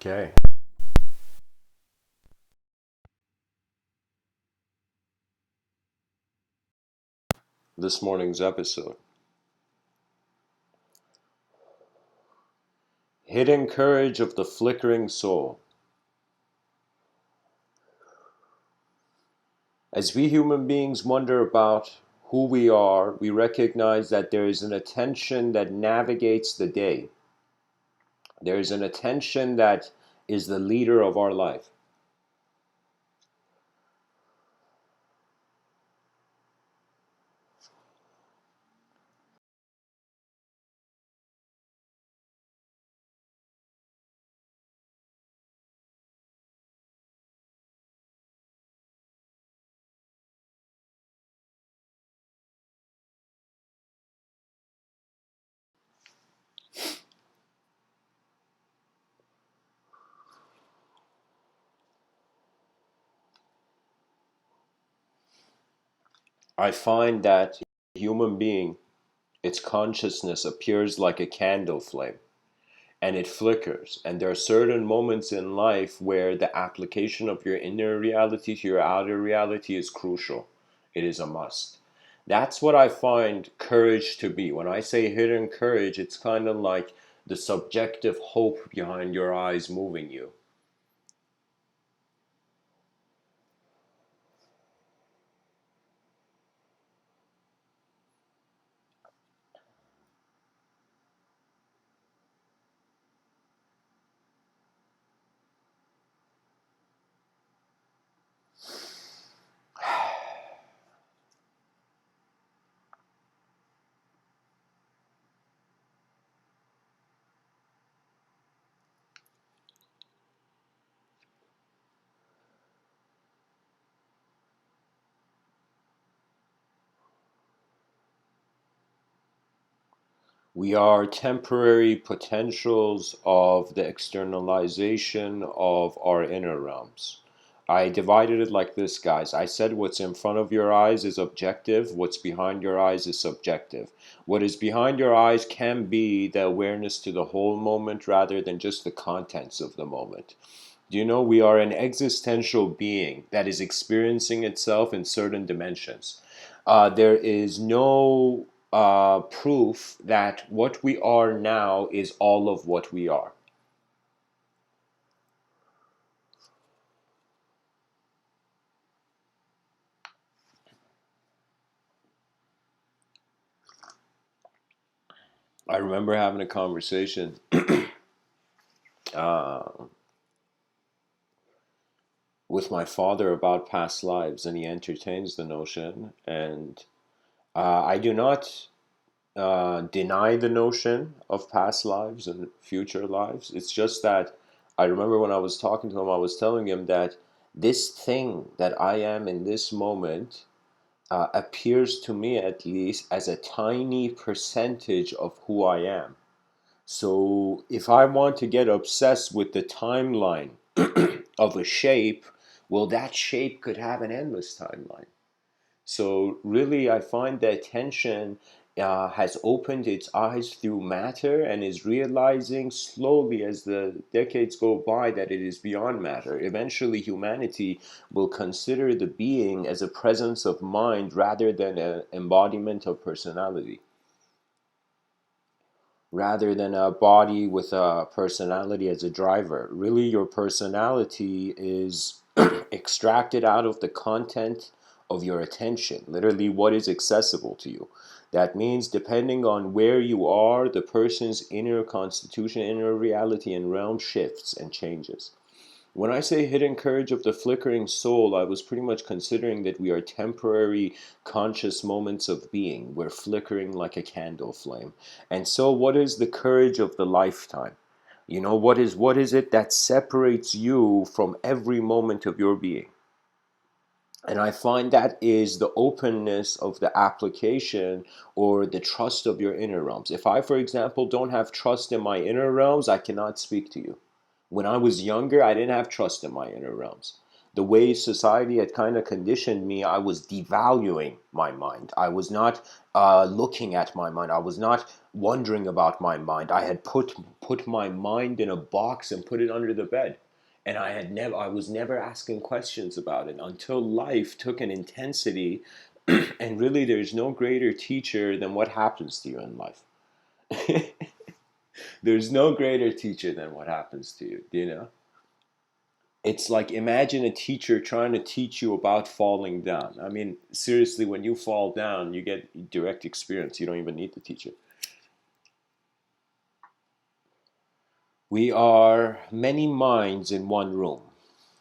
Okay. This morning's episode: Hidden Courage of the Flickering Soul. As we human beings wonder about who we are, we recognize that there is an attention that navigates the day. There is an attention that is the leader of our life. I find that a human being, its consciousness appears like a candle flame, and it flickers. And there are certain moments in life where the application of your inner reality to your outer reality is crucial. It is a must. That's what I find courage to be. When I say hidden courage, it's kind of like the subjective hope behind your eyes moving you. We are temporary potentials of the externalization of our inner realms. I divided it like this, guys. I said what's in front of your eyes is objective, what's behind your eyes is subjective. What is behind your eyes can be the awareness to the whole moment rather than just the contents of the moment. Do you know we are an existential being that is experiencing itself in certain dimensions? There is no proof that what we are now is all of what we are. I remember having a conversation uh, with my father about past lives, and he entertains the notion. And I do not deny the notion of past lives and future lives. It's just that I remember when I was talking to him, I was telling him that this thing that I am in this moment appears to me at least as a tiny percentage of who I am. So if I want to get obsessed with the timeline of a shape, well, that shape could have an endless timeline. So really, I find that attention has opened its eyes through matter and is realizing slowly as the decades go by that it is beyond matter. Eventually, humanity will consider the being as a presence of mind rather than an embodiment of personality, rather than a body with a personality as a driver. Really, your personality is extracted out of the content of your attention, literally, what is accessible to you. That means, depending on where you are, the person's inner constitution, inner reality, and realm shifts and changes. When I say hidden courage of the flickering soul, I was pretty much considering that we are temporary conscious moments of being. We're flickering like a candle flame. And so what is the courage of the lifetime? You know, what is it that separates you from every moment of your being? And I find that is the openness of the application or the trust of your inner realms. If I, for example, don't have trust in my inner realms, I cannot speak to you. When I was younger, I didn't have trust in my inner realms. the way society had kind of conditioned me, I was devaluing my mind. I was not looking at my mind. I was not wondering about my mind. I had put my mind in a box and put it under the bed. And I was never asking questions about it until life took an intensity. And really, there's no greater teacher than what happens to you in life. There's no greater teacher than what happens to you, you know? It's like, imagine a teacher trying to teach you about falling down. I mean, seriously, when you fall down, you get direct experience. You don't even need the teacher. We are many minds in one room.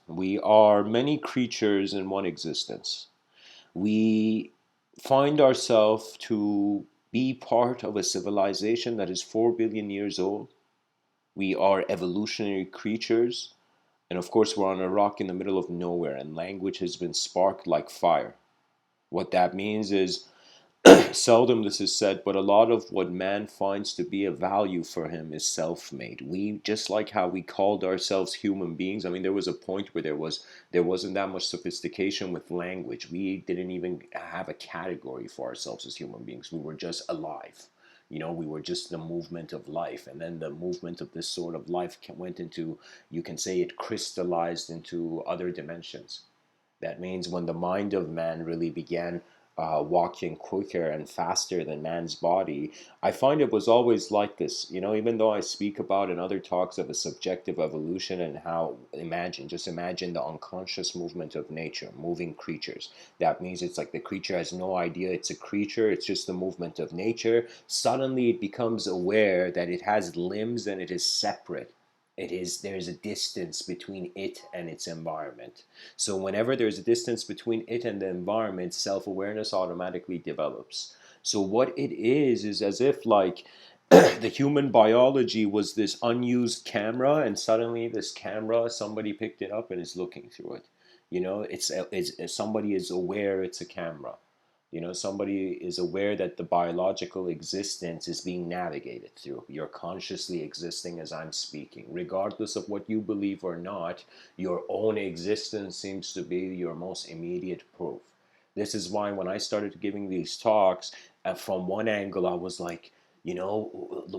We are many creatures in one existence. We find ourselves to be part of a civilization that is 4 billion years old. We are evolutionary creatures. And of course, we're on a rock in the middle of nowhere, and language has been sparked like fire. What that means is, seldom this is said, but a lot of what man finds to be a value for him is self-made. We, just like how we called ourselves human beings. I mean, there was a point where there wasn't that much sophistication with language. We didn't even have a category for ourselves as human beings. We were just alive. You know, we were just the movement of life, and then the movement of this sort of life went into, you can say, it crystallized into other dimensions. That means when the mind of man really began walking quicker and faster than man's body, I find it was always like this. You know, even though I speak about in other talks of a subjective evolution and how, just imagine the unconscious movement of nature, moving creatures. That means it's like the creature has no idea it's a creature, it's just the movement of nature. Suddenly it becomes aware that it has limbs and it is separate. There's a distance between it and its environment. So whenever there's a distance between it and the environment, self-awareness automatically develops. So what it is as if like the human biology was this unused camera, and suddenly this camera, somebody picked it up and is looking through it. You know, it's somebody is aware it's a camera. You know, somebody is aware that the biological existence is being navigated through. You're consciously existing as I'm speaking. Regardless of what you believe or not, your own existence seems to be your most immediate proof. This is why when I started giving these talks, from one angle, I was like, you know,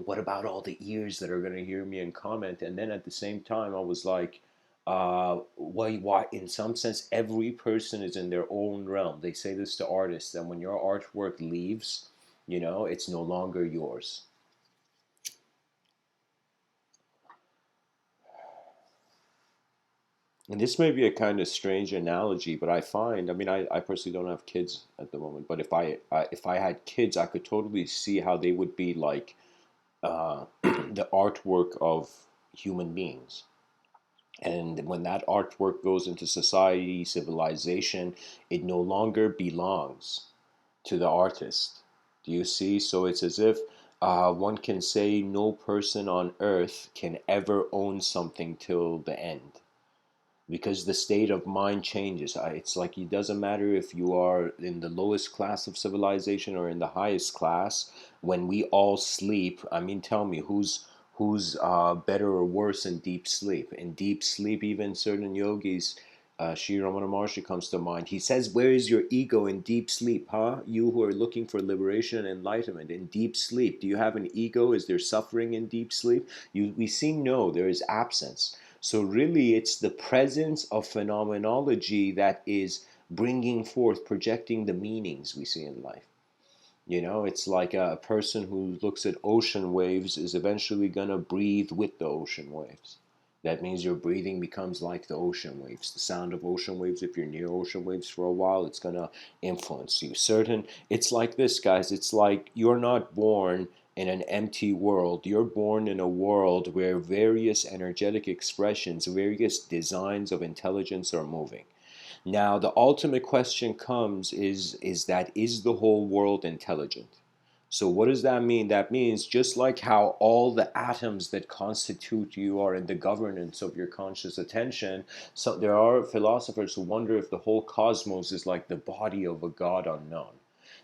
what about all the ears that are going to hear me and comment? And then at the same time, I was like, why, in some sense, every person is in their own realm. They say this to artists, that when your artwork leaves, you know, it's no longer yours. And this may be a kind of strange analogy, but I find, I mean, I personally don't have kids at the moment, but if I had kids, I could totally see how they would be like the artwork of human beings. And when that artwork goes into society, civilization, it no longer belongs to the artist. Do you see? So it's as if one can say no person on earth can ever own something till the end, because the state of mind changes. It's like it doesn't matter if you are in the lowest class of civilization or in the highest class. When we all sleep, I mean, tell me who's better or worse in deep sleep? In deep sleep, even certain yogis, Sri Ramana Maharshi comes to mind. He says, "Where is your ego in deep sleep, huh? You who are looking for liberation and enlightenment in deep sleep, do you have an ego? Is there suffering in deep sleep?" We see no, there is absence. So really, it's the presence of phenomenology that is bringing forth, projecting the meanings we see in life. You know, it's like a person who looks at ocean waves is eventually going to breathe with the ocean waves. That means your breathing becomes like the ocean waves. The sound of ocean waves, if you're near ocean waves for a while, it's going to influence you. It's like this, guys. It's like you're not born in an empty world. You're born in a world where various energetic expressions, various designs of intelligence are moving. Now, the ultimate question comes is the whole world intelligent? So what does that mean? That means just like how all the atoms that constitute you are in the governance of your conscious attention, so there are philosophers who wonder if the whole cosmos is like the body of a god unknown.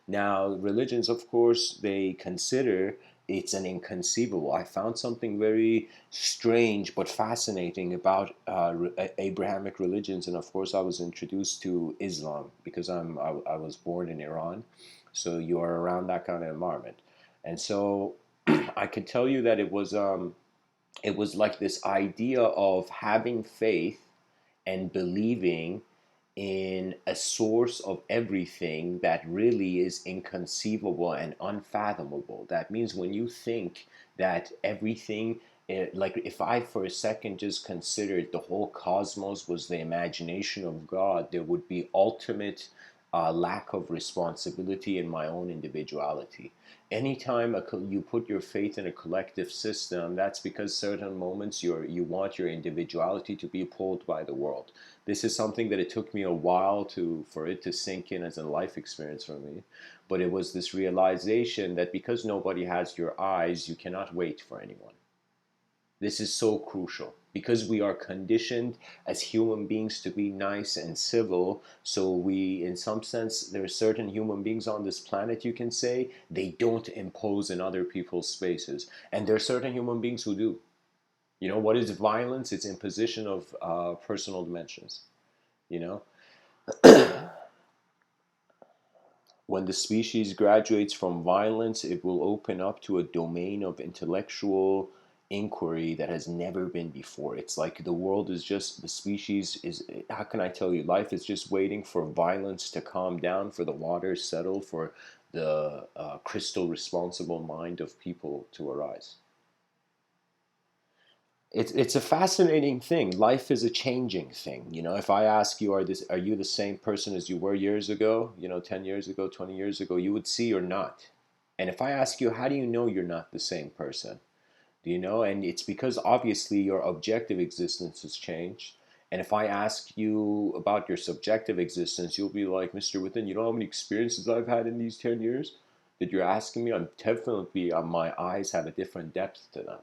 Now, religions, of course, they consider it's an inconceivable. I found something very strange but fascinating about Abrahamic religions, and of course, I was introduced to Islam because I was born in Iran, so you are around that kind of environment, and so I could tell you that it was like this idea of having faith and believing in a source of everything that really is inconceivable and unfathomable. That means when you think that everything, like if I for a second just considered the whole cosmos was the imagination of God, there would be ultimate lack of responsibility in my own individuality. Anytime you put your faith in a collective system, that's because certain moments you want your individuality to be pulled by the world. This is something that it took me a while for it to sink in as a life experience for me, but it was this realization that because nobody has your eyes, you cannot wait for anyone. This is so crucial because we are conditioned as human beings to be nice and civil. So we, in some sense, there are certain human beings on this planet, you can say, they don't impose in other people's spaces. And there are certain human beings who do. You know, what is violence? It's imposition of personal dimensions. You know, when the species graduates from violence, it will open up to a domain of intellectual inquiry that has never been before. It's like the world is just, the species is, how can I tell you, life is just waiting for violence to calm down, for the waters settle, for the crystal responsible mind of people to arise. It's a fascinating thing. Life is a changing thing. You know, if I ask you, are you the same person as you were years ago? You know, 10 years ago, 20 years ago, you would see you're not. And if I ask you, how do you know you're not the same person? Do you know? And it's because obviously your objective existence has changed. And if I ask you about your subjective existence, you'll be like, Mr. Within, you know how many experiences I've had in these 10 years that you're asking me? I'm definitely, my eyes have a different depth to them.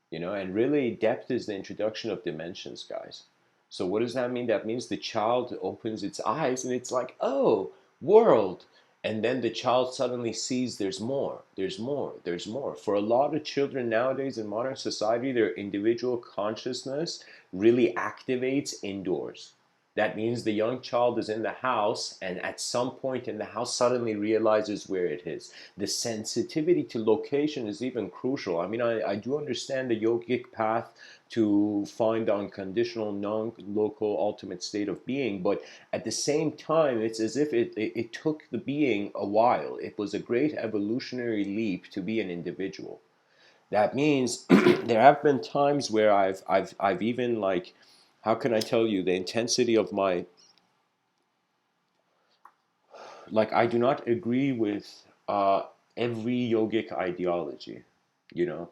You know, and really depth is the introduction of dimensions, guys. So what does that mean? That means the child opens its eyes and it's like, oh, world. And then the child suddenly sees there's more, there's more, there's more. For a lot of children nowadays in modern society, their individual consciousness really activates indoors. That means the young child is in the house and at some point in the house suddenly realizes where it is. The sensitivity to location is even crucial. I mean, I do understand the yogic path to find the unconditional, non-local, ultimate state of being, but at the same time, it's as if it took the being a while. It was a great evolutionary leap to be an individual. That means there have been times where I've even like, how can I tell you the intensity of my, like, I do not agree with every yogic ideology. You know,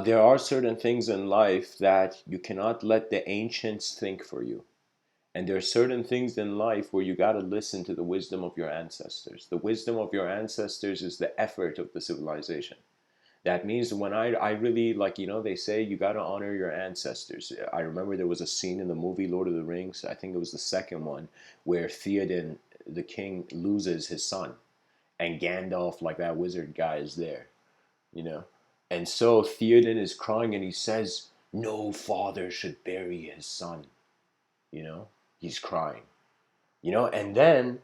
there are certain things in life that you cannot let the ancients think for you. And there are certain things in life where you got to listen to the wisdom of your ancestors. The wisdom of your ancestors is the effort of the civilization. That means when I really, like, you know, they say you got to honor your ancestors. I remember there was a scene in the movie Lord of the Rings, I think it was the second one, where Theoden, the king, loses his son. And Gandalf, like that wizard guy, is there, you know? And so Theoden is crying and he says, no father should bury his son, you know? He's crying, you know? And then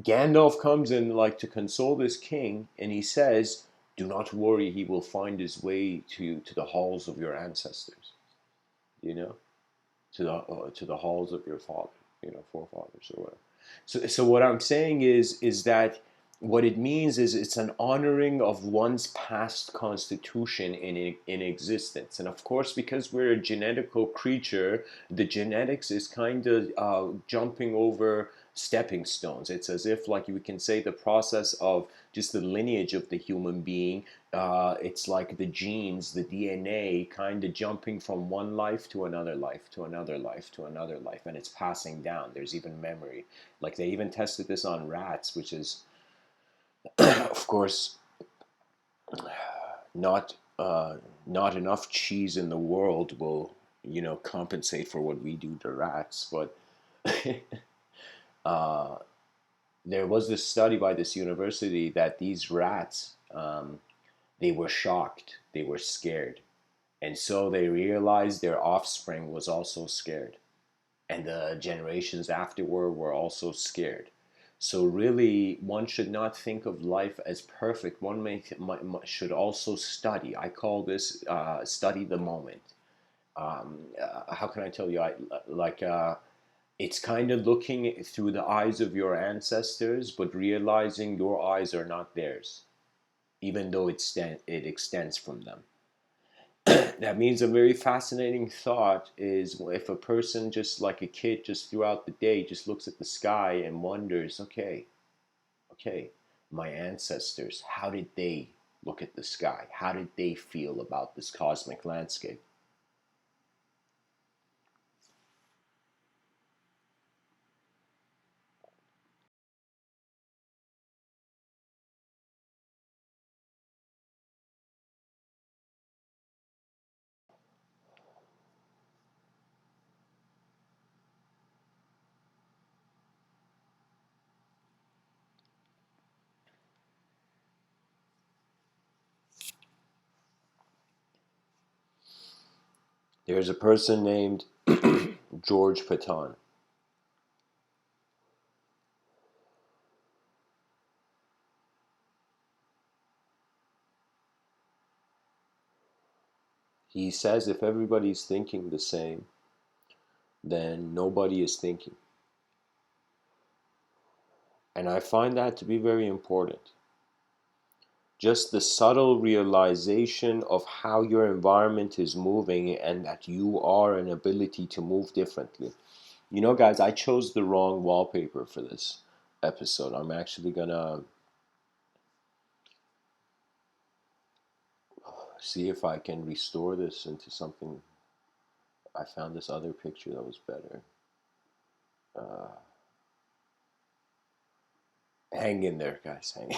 Gandalf comes in like to console this king, and he says, "Do not worry; he will find his way to the halls of your ancestors. You know, to the halls of your father, you know, forefathers or whatever." So what I'm saying is that what it means is it's an honoring of one's past constitution in existence, and of course, because we're a genetical creature, the genetics is kind of jumping over stepping stones. It's as if, like, we can say the process of just the lineage of the human being, it's like the genes, the DNA, kind of jumping from one life to another life to another life to another life, and it's passing down. There's even memory. Like, they even tested this on rats, which is, of course, not not enough cheese in the world will, you know, compensate for what we do to rats, but uh, there was this study by this university that these rats, um, they were shocked, they were scared, and so they realized their offspring was also scared, and the generations afterward were also scared. So really, one should not think of life as perfect. One should also study. I call this study the moment. How can I tell you? It's kind of looking through the eyes of your ancestors, but realizing your eyes are not theirs, even though it extends from them. That means a very fascinating thought is if a person, just like a kid, just throughout the day just looks at the sky and wonders, okay, my ancestors, how did they look at the sky? How did they feel about this cosmic landscape? There's a person named George Patton. He says if everybody's thinking the same, then nobody is thinking. And I find that to be very important. Just the subtle realization of how your environment is moving and that you are an ability to move differently. You know, guys, I chose the wrong wallpaper for this episode. I'm actually gonna see if I can restore this into something. I found this other picture that was better. Uh, Hang in there, guys. Hang.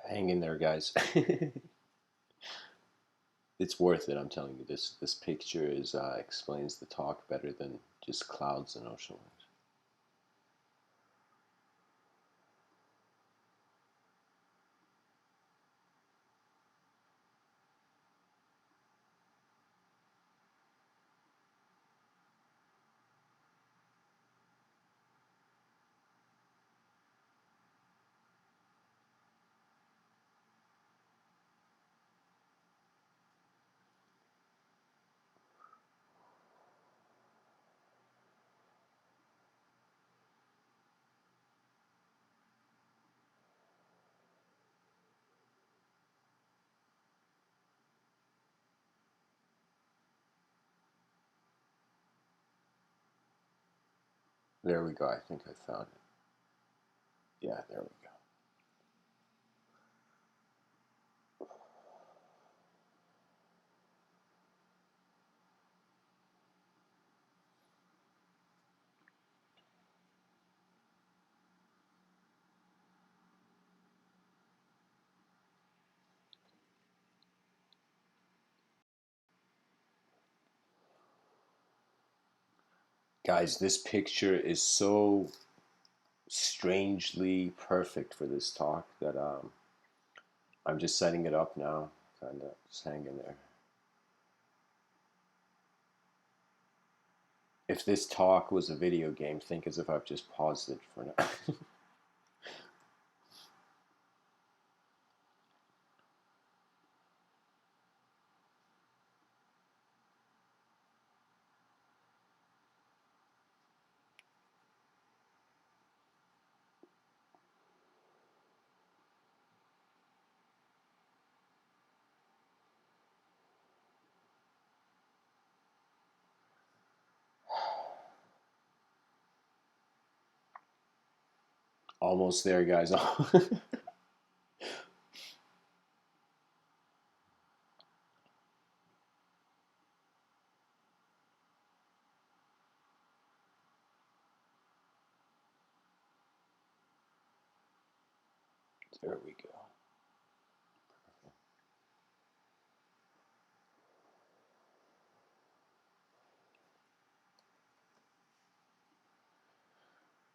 Hang in there, guys. It's worth it. I'm telling you. This picture is explains the talk better than just clouds and ocean waves. There we go. I think I found it. Yeah, there we go. Guys, this picture is so strangely perfect for this talk that I'm just setting it up now. Kind of just hang in there. If this talk was a video game, think as if I've just paused it for now. Almost there, guys. There we go.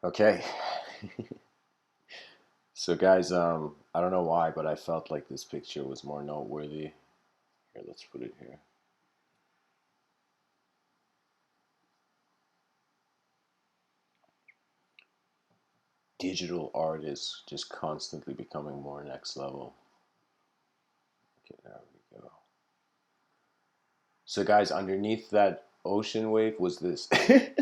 Okay. So guys, I don't know why, but I felt like this picture was more noteworthy. Here, let's put it here. Digital art is just constantly becoming more next level. Okay, there we go. So guys, underneath that ocean wave was this. Okay.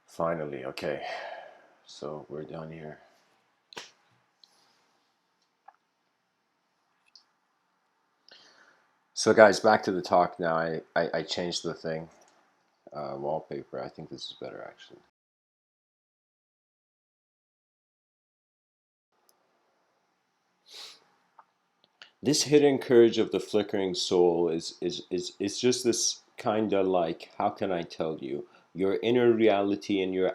Finally, okay. So we're done here. So guys, back to the talk now. I changed the thing. Wallpaper. I think this is better actually. This hidden courage of the flickering soul is just this kind of like, how can I tell you, your inner reality and your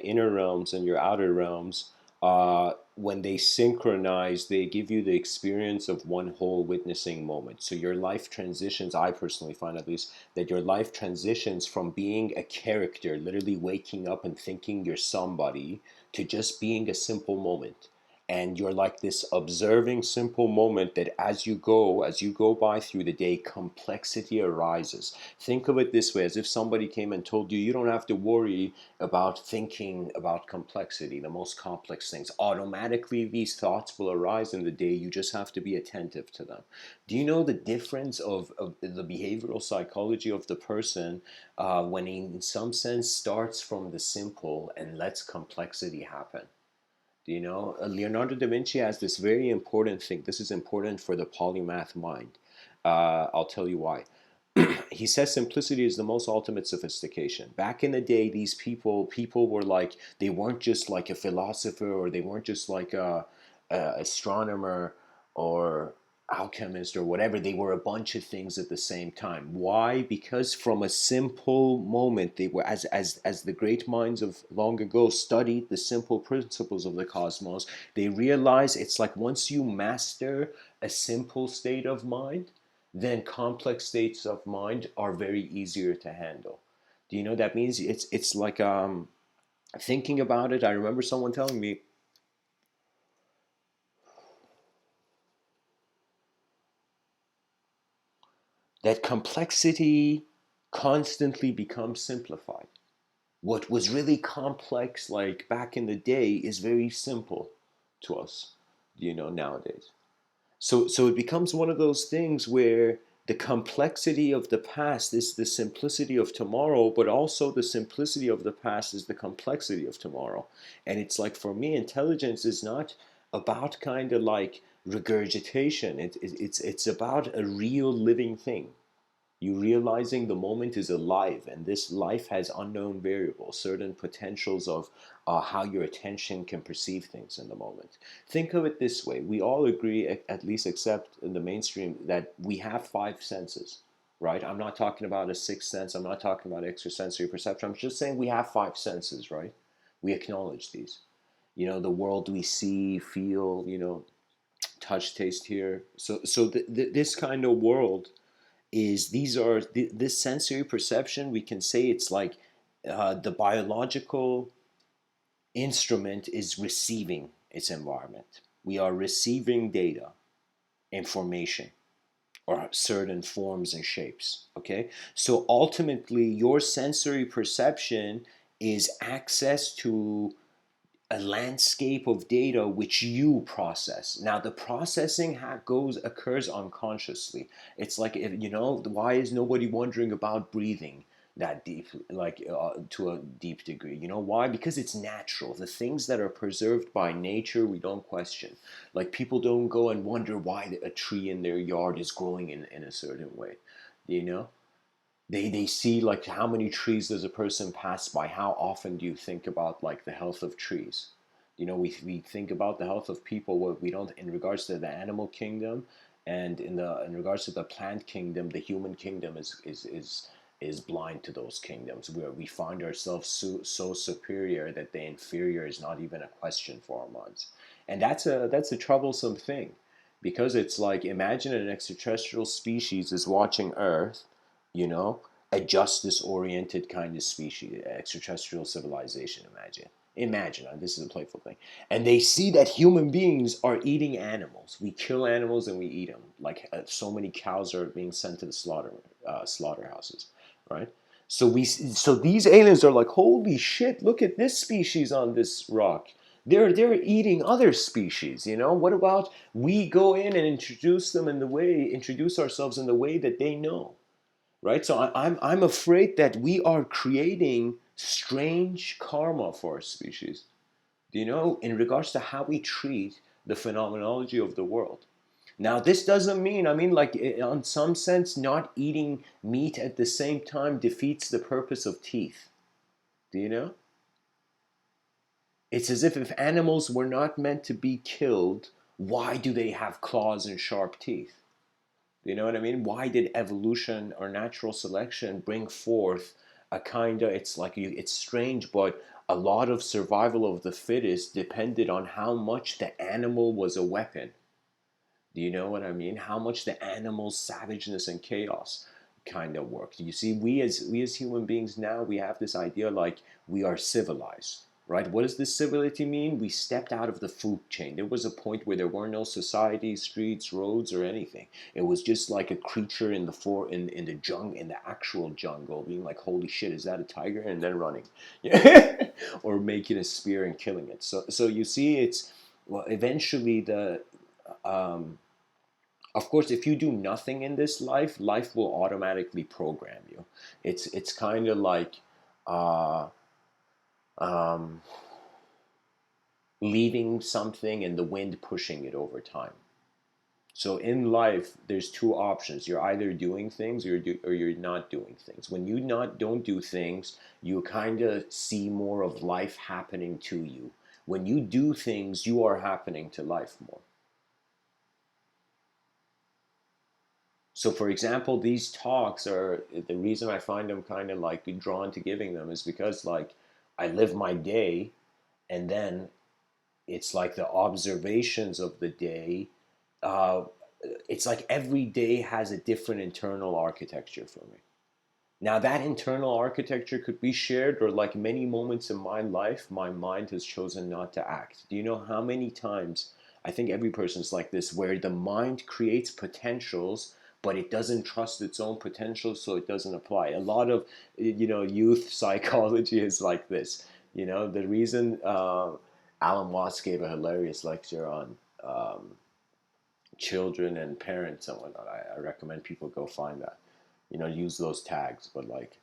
inner realms and your outer realms, when they synchronize, they give you the experience of one whole witnessing moment. So your life transitions, I personally find at least, that your life transitions from being a character, literally waking up and thinking you're somebody, to just being a simple moment. And you're like this observing simple moment that as you go by through the day, complexity arises. Think of it this way, as if somebody came and told you, you don't have to worry about thinking about complexity, the most complex things. Automatically these thoughts will arise in the day, you just have to be attentive to them. Do you know the difference of the behavioral psychology of the person, when he in some sense starts from the simple and lets complexity happen? Do you know? Leonardo da Vinci has this very important thing. This is important for the polymath mind. I'll tell you why. He says simplicity is the most ultimate sophistication. Back in the day, these people were like, they weren't just like a philosopher, or they weren't just like a astronomer or alchemist or whatever. They were a bunch of things at the same time. Why? Because from a simple moment, they were, as the great minds of long ago studied the simple principles of the cosmos, they realized it's like once you master a simple state of mind, then complex states of mind are very easier to handle. Do you know that means it's like, thinking about it? I remember someone telling me that complexity constantly becomes simplified. What was really complex, like back in the day, is very simple to us, nowadays. So it becomes one of those things where the complexity of the past is the simplicity of tomorrow, but also the simplicity of the past is the complexity of tomorrow. And it's like, for me, intelligence is not about kind of like regurgitation. It's about a real living thing. You realizing the moment is alive, and this life has unknown variables, certain potentials of how your attention can perceive things in the moment. Think of it this way: we all agree, at least except in the mainstream, that we have five senses, right? I'm not talking about a sixth sense, I'm not talking about extrasensory perception, I'm just saying we have five senses, right? We acknowledge these. The world we see, feel, touch, taste, hear. So this kind of world is this sensory perception. We can say it's like the biological instrument is receiving its environment. We are receiving data, information, or certain forms and shapes. Okay, so ultimately, your sensory perception is access to a landscape of data which you process. Now, the processing occurs unconsciously. It's like, if why is nobody wondering about breathing that deep, like to a deep degree? You know why? Because it's natural. The things that are preserved by nature, we don't question. Like, people don't go and wonder why a tree in their yard is growing in a certain way. You know, they see, like, how many trees does a person pass by. How often do you think about, like, the health of trees? We think about the health of people. What we don't, in regards to the animal kingdom, and in regards to the plant kingdom, the human kingdom is blind to those kingdoms, where we find ourselves so superior that the inferior is not even a question for our minds. And that's a troublesome thing, because it's like, imagine an extraterrestrial species is watching Earth, you know, a justice oriented kind of species, extraterrestrial civilization. Imagine, this is a playful thing, and they see that human beings are eating animals. We kill animals and we eat them. Like, so many cows are being sent to the slaughterhouses, right? So these aliens are like, holy shit, look at this species on this rock. They're eating other species. What about we go in and introduce ourselves in the way that they know, right? So I'm afraid that we are creating strange karma for our species, in regards to how we treat the phenomenology of the world. Now, this doesn't mean, like, on some sense, not eating meat at the same time defeats the purpose of teeth. Do you know? It's as if animals were not meant to be killed, why do they have claws and sharp teeth? You know what I mean? Why did evolution or natural selection bring forth a kind of, it's like, it's strange, but a lot of survival of the fittest depended on how much the animal was a weapon. Do you know what I mean? How much the animal's savageness and chaos kind of worked. You see, we as human beings now, we have this idea, like, we are civilized, right? What does this civility mean? We stepped out of the food chain. There was a point where there were no societies, streets, roads, or anything. It was just like a creature in the jungle, in the actual jungle, being like, holy shit, is that a tiger? And then running. Yeah. Or making a spear and killing it. So you see, it's, well, eventually, um, of course, if you do nothing in this life, life will automatically program you. It's kind of like, uh, um, leaving something and the wind pushing it over time. So in life, there's two options: you're either doing things, or you're not doing things. When you not don't do things, you kind of see more of life happening to you. When you do things, you are happening to life more. So, for example, these talks are the reason I find them kind of like drawn to giving them, is because, like, I live my day, and then it's like the observations of the day. Uh, it's like every day has a different internal architecture for me. Now, that internal architecture could be shared, or, like, many moments in my life, my mind has chosen not to act. Do you know how many times, I think every person's like this, where the mind creates potentials, but it doesn't trust its own potential, so it doesn't apply. A lot of, youth psychology is like this. The reason Alan Watts gave a hilarious lecture on children and parents and whatnot. I recommend people go find that. Use those tags, but, like,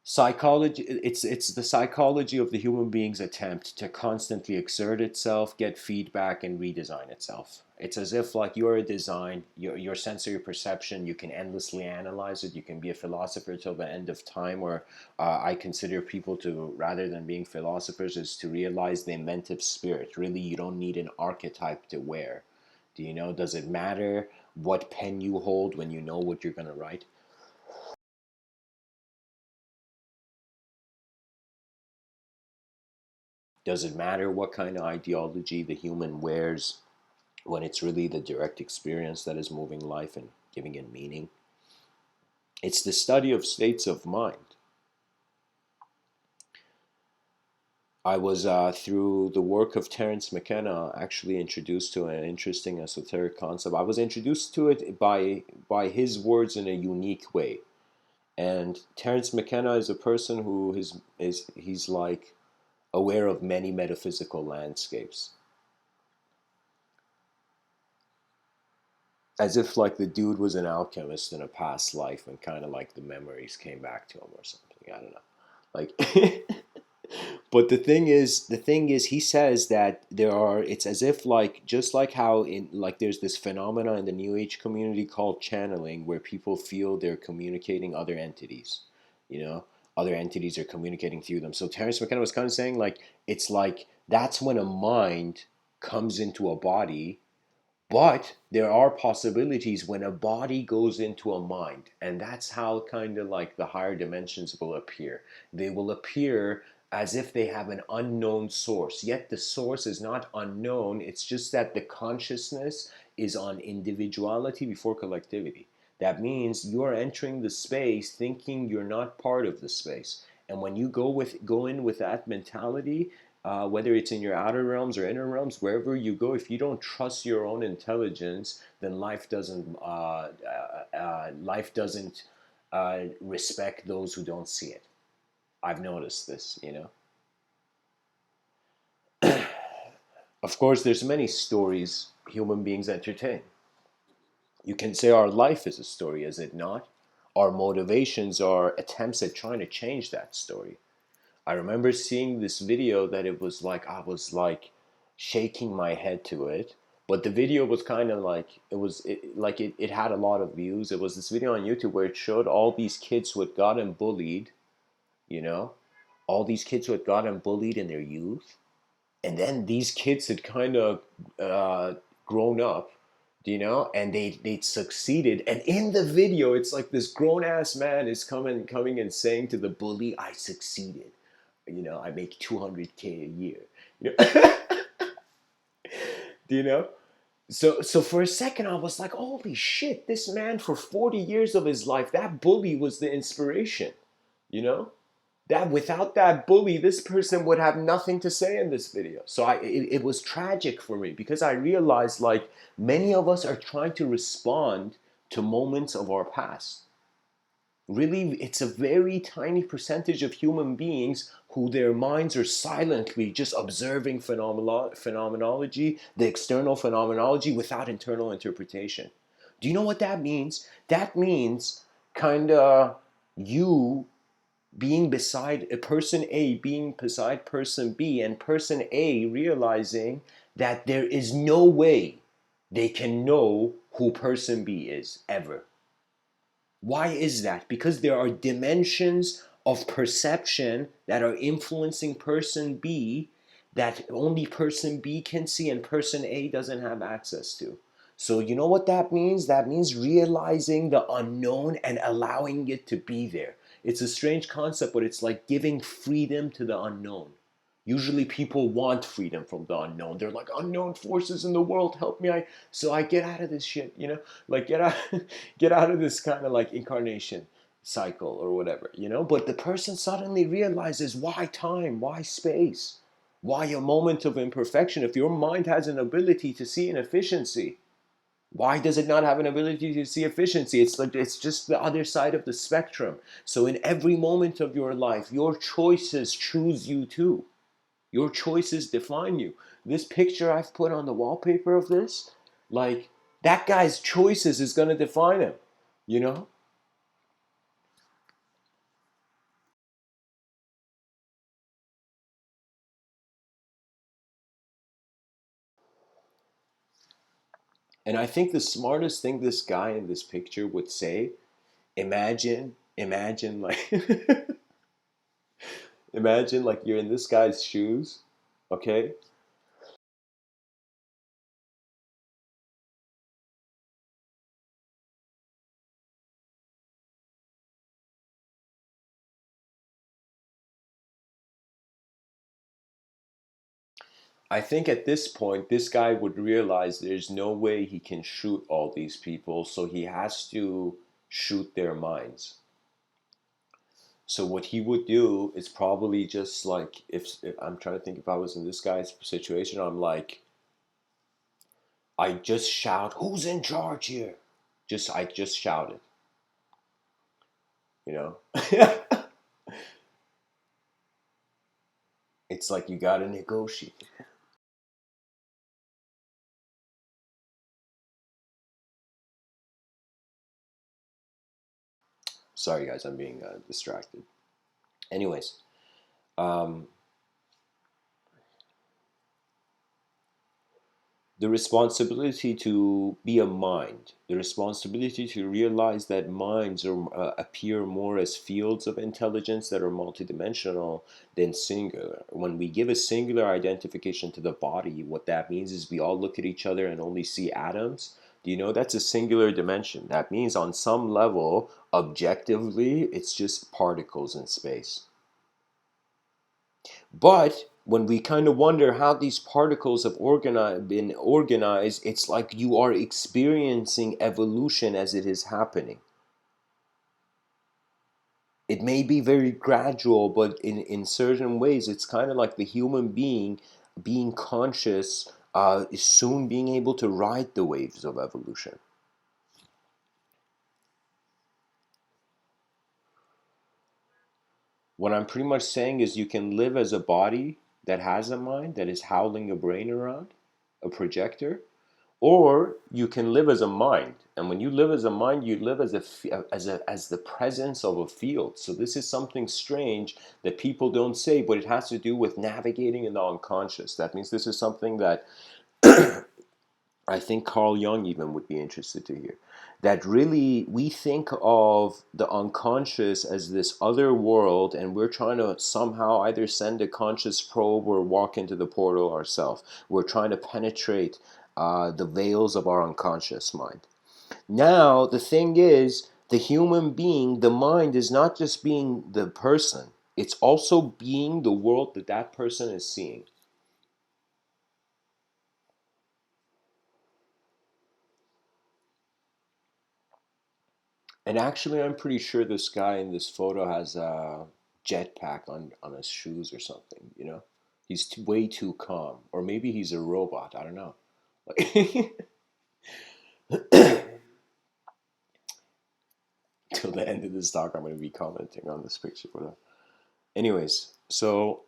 psychology, it's the psychology of the human being's attempt to constantly exert itself, get feedback, and redesign itself. It's as if like you're a design, your sensory perception, you can endlessly analyze it. You can be a philosopher till the end of time. Or I consider people to, rather than being philosophers, is to realize the inventive spirit. Really, you don't need an archetype to wear. Do you know? Does it matter what pen you hold when you know what you're gonna write? Does it matter what kind of ideology the human wears when it's really the direct experience that is moving life and giving it meaning? It's the study of states of mind. I was, through the work of Terence McKenna, actually introduced to an interesting esoteric concept. I was introduced to it by his words in a unique way. And Terence McKenna is a person who is he's like aware of many metaphysical landscapes, as if like the dude was an alchemist in a past life, and kind of like the memories came back to him or something. I don't know. Like but the thing is he says that there are, it's as if like, just like how in like there's this phenomena in the new age community called channeling, where people feel they're communicating other entities, you know, other entities are communicating through them. So Terence McKenna was kind of saying like, it's like that's when a mind comes into a body, but there are possibilities when a body goes into a mind, and that's how kind of like the higher dimensions will appear. They will appear as if they have an unknown source, yet the source is not unknown. It's just that the consciousness is on individuality before collectivity. That means you're entering the space thinking you're not part of the space. And when you go in with that mentality, whether it's in your outer realms or inner realms, wherever you go, if you don't trust your own intelligence, then life doesn't respect those who don't see it. I've noticed this, you know. Of course, there's many stories human beings entertain. You can say our life is a story, is it not? Our motivations are attempts at trying to change that story. I remember seeing this video that it was like, I was like shaking my head to it. But the video was kind of like, it had a lot of views. It was this video on YouTube where it showed all these kids who had gotten bullied, you know, all these kids who had gotten bullied in their youth. And then these kids had kind of grown up, you know, and they'd succeeded. And in the video, it's like this grown ass man is coming and saying to the bully, "I succeeded. You know, I make 200K a year." You know? Do you know? So for a second, I was like, "Holy shit! This man for 40 years of his life, that bully was the inspiration." You know, that without that bully, this person would have nothing to say in this video. So it was tragic for me, because I realized like many of us are trying to respond to moments of our past. Really, it's a very tiny percentage of human beings who their minds are silently just observing phenomenology, the external phenomenology, without internal interpretation. Do you know what that means? That means kind of you being beside a person A, being beside person B, and person A realizing that there is no way they can know who person B is ever. Why is that? Because there are dimensions of perception that are influencing person B that only person B can see and person A doesn't have access to. So, you know what that means? That means realizing the unknown and allowing it to be there. It's a strange concept, but it's like giving freedom to the unknown. Usually people want freedom from the unknown. They're like, unknown forces in the world, help me. So I get out of this shit, you know? Like get out get out of this kind of like incarnation cycle or whatever, you know? But the person suddenly realizes, why time? Why space? Why a moment of imperfection? If your mind has an ability to see inefficiency, why does it not have an ability to see efficiency? It's like it's just the other side of the spectrum. So in every moment of your life, your choices choose you too. Your choices define you. This picture I've put on the wallpaper of this, like that guy's choices is going to define him, you know? And I think the smartest thing this guy in this picture would say, imagine like imagine like you're in this guy's shoes, okay? I think at this point, this guy would realize there's no way he can shoot all these people, so he has to shoot their minds. So what he would do is probably just like, if I'm trying to think, if I was in this guy's situation, I'm like, I just shout, "Who's in charge here?" I just shouted, you know. It's like you gotta negotiate. Sorry guys, I'm being distracted. Anyways, um, the responsibility to be a mind, the responsibility to realize that minds appear more as fields of intelligence that are multidimensional than singular. When we give a singular identification to the body, what that means is we all look at each other and only see atoms. Do you know that's a singular dimension? That means on some level, objectively, it's just particles in space. But when we kind of wonder how these particles have been organized, it's like you are experiencing evolution as it is happening. It may be very gradual, but in certain ways, it's kind of like the human being conscious, is soon being able to ride the waves of evolution. What I'm pretty much saying is you can live as a body that has a mind, that is howling a brain around, a projector, or you can live as a mind. And when you live as a mind, you live as the presence of a field. So this is something strange that people don't say, but it has to do with navigating in the unconscious. That means this is something that I think Carl Jung even would be interested to hear. That really we think of the unconscious as this other world, and we're trying to somehow either send a conscious probe or walk into the portal ourselves. We're trying to penetrate the veils of our unconscious mind. Now, the thing is, the human being, the mind, is not just being the person, it's also being the world that that person is seeing. And actually, I'm pretty sure this guy in this photo has a jetpack on his shoes or something, you know? He's way too calm. Or maybe he's a robot. I don't know. Till the end of this talk, I'm going to be commenting on this picture. Anyways, so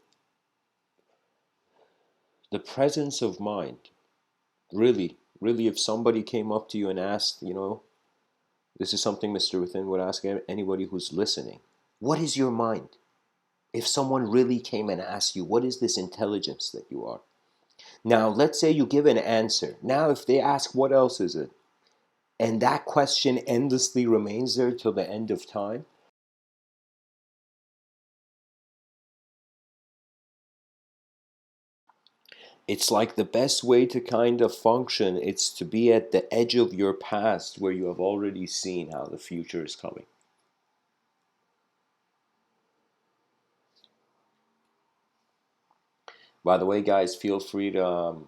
the presence of mind, really, really, if somebody came up to you and asked, this is something Mr. Within would ask anybody who's listening, what is your mind? If someone really came and asked you, what is this intelligence that you are? Now, let's say you give an answer. Now, if they ask, what else is it? And that question endlessly remains there till the end of time. It's like the best way to kind of function, it's to be at the edge of your past where you have already seen how the future is coming. By the way, guys, feel free to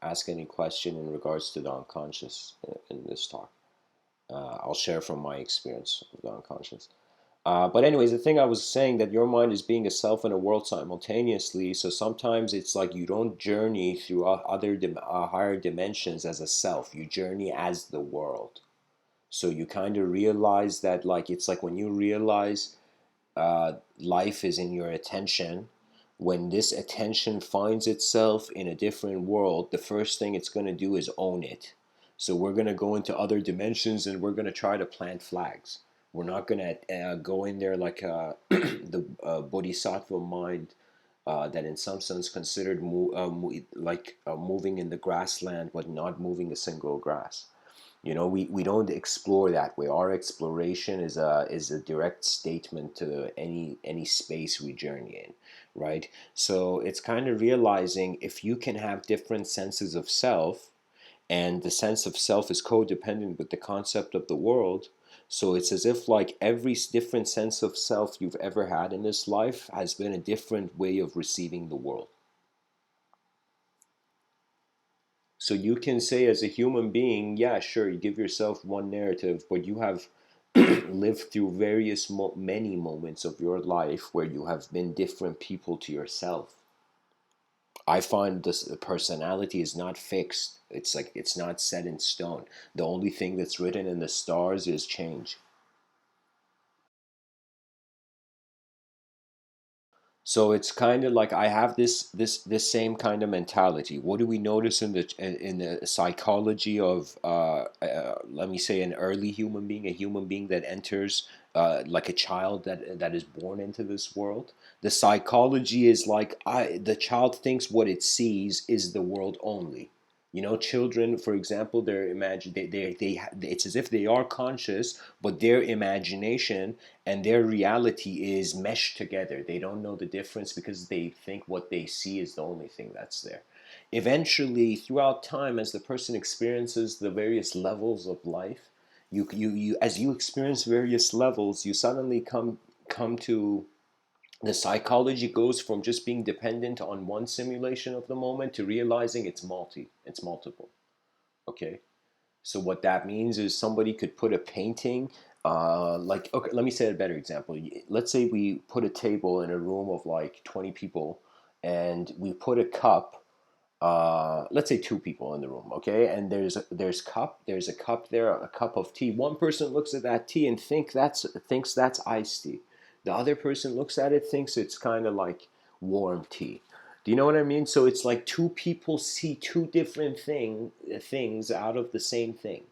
ask any question in regards to the unconscious in this talk. I'll share from my experience of the unconscious. But anyways, the thing I was saying that your mind is being a self and a world simultaneously. So sometimes it's like you don't journey through other higher dimensions as a self. You journey as the world. So you kind of realize that, like, it's like when you realize life is in your attention. When this attention finds itself in a different world, the first thing it's going to do is own it. So we're going to go into other dimensions and we're going to try to plant flags. We're not going to go in there like the bodhisattva mind that in some sense considered moving in the grassland but not moving a single grass. We don't explore that way. Our exploration is a direct statement to any space we journey in, right? So it's kind of realizing if you can have different senses of self, and the sense of self is codependent with the concept of the world. So it's as if like every different sense of self you've ever had in this life has been a different way of receiving the world. So you can say as a human being, yeah, sure, you give yourself one narrative, but you have lived through many moments of your life where you have been different people to yourself. I find this personality is not fixed. It's like it's not set in stone. The only thing that's written in the stars is change. So it's kind of like I have this same kind of mentality. What do we notice in the psychology of let me say an early human being, a human being that enters like a child that is born into this world? The psychology is like the child thinks what it sees is the world only. Children, for example, they're imagine it's as if they are conscious, but their imagination and their reality is meshed together. They don't know the difference because they think what they see is the only thing that's there. Eventually, throughout time, as the person experiences the various levels of life, you as you experience various levels, you suddenly come to the psychology goes from just being dependent on one simulation of the moment to realizing it's multiple. Okay, so what that means is somebody could put a painting, like, okay, let me say a better example. Let's say we put a table in a room of like 20 people, and we put a cup. Let's say two people in the room, okay? And there's a cup there, a cup of tea. One person looks at that tea and thinks that's iced tea. The other person looks at it, thinks it's kind of like warm tea. Do you know what I mean? So it's like two people see two different things out of the same thing.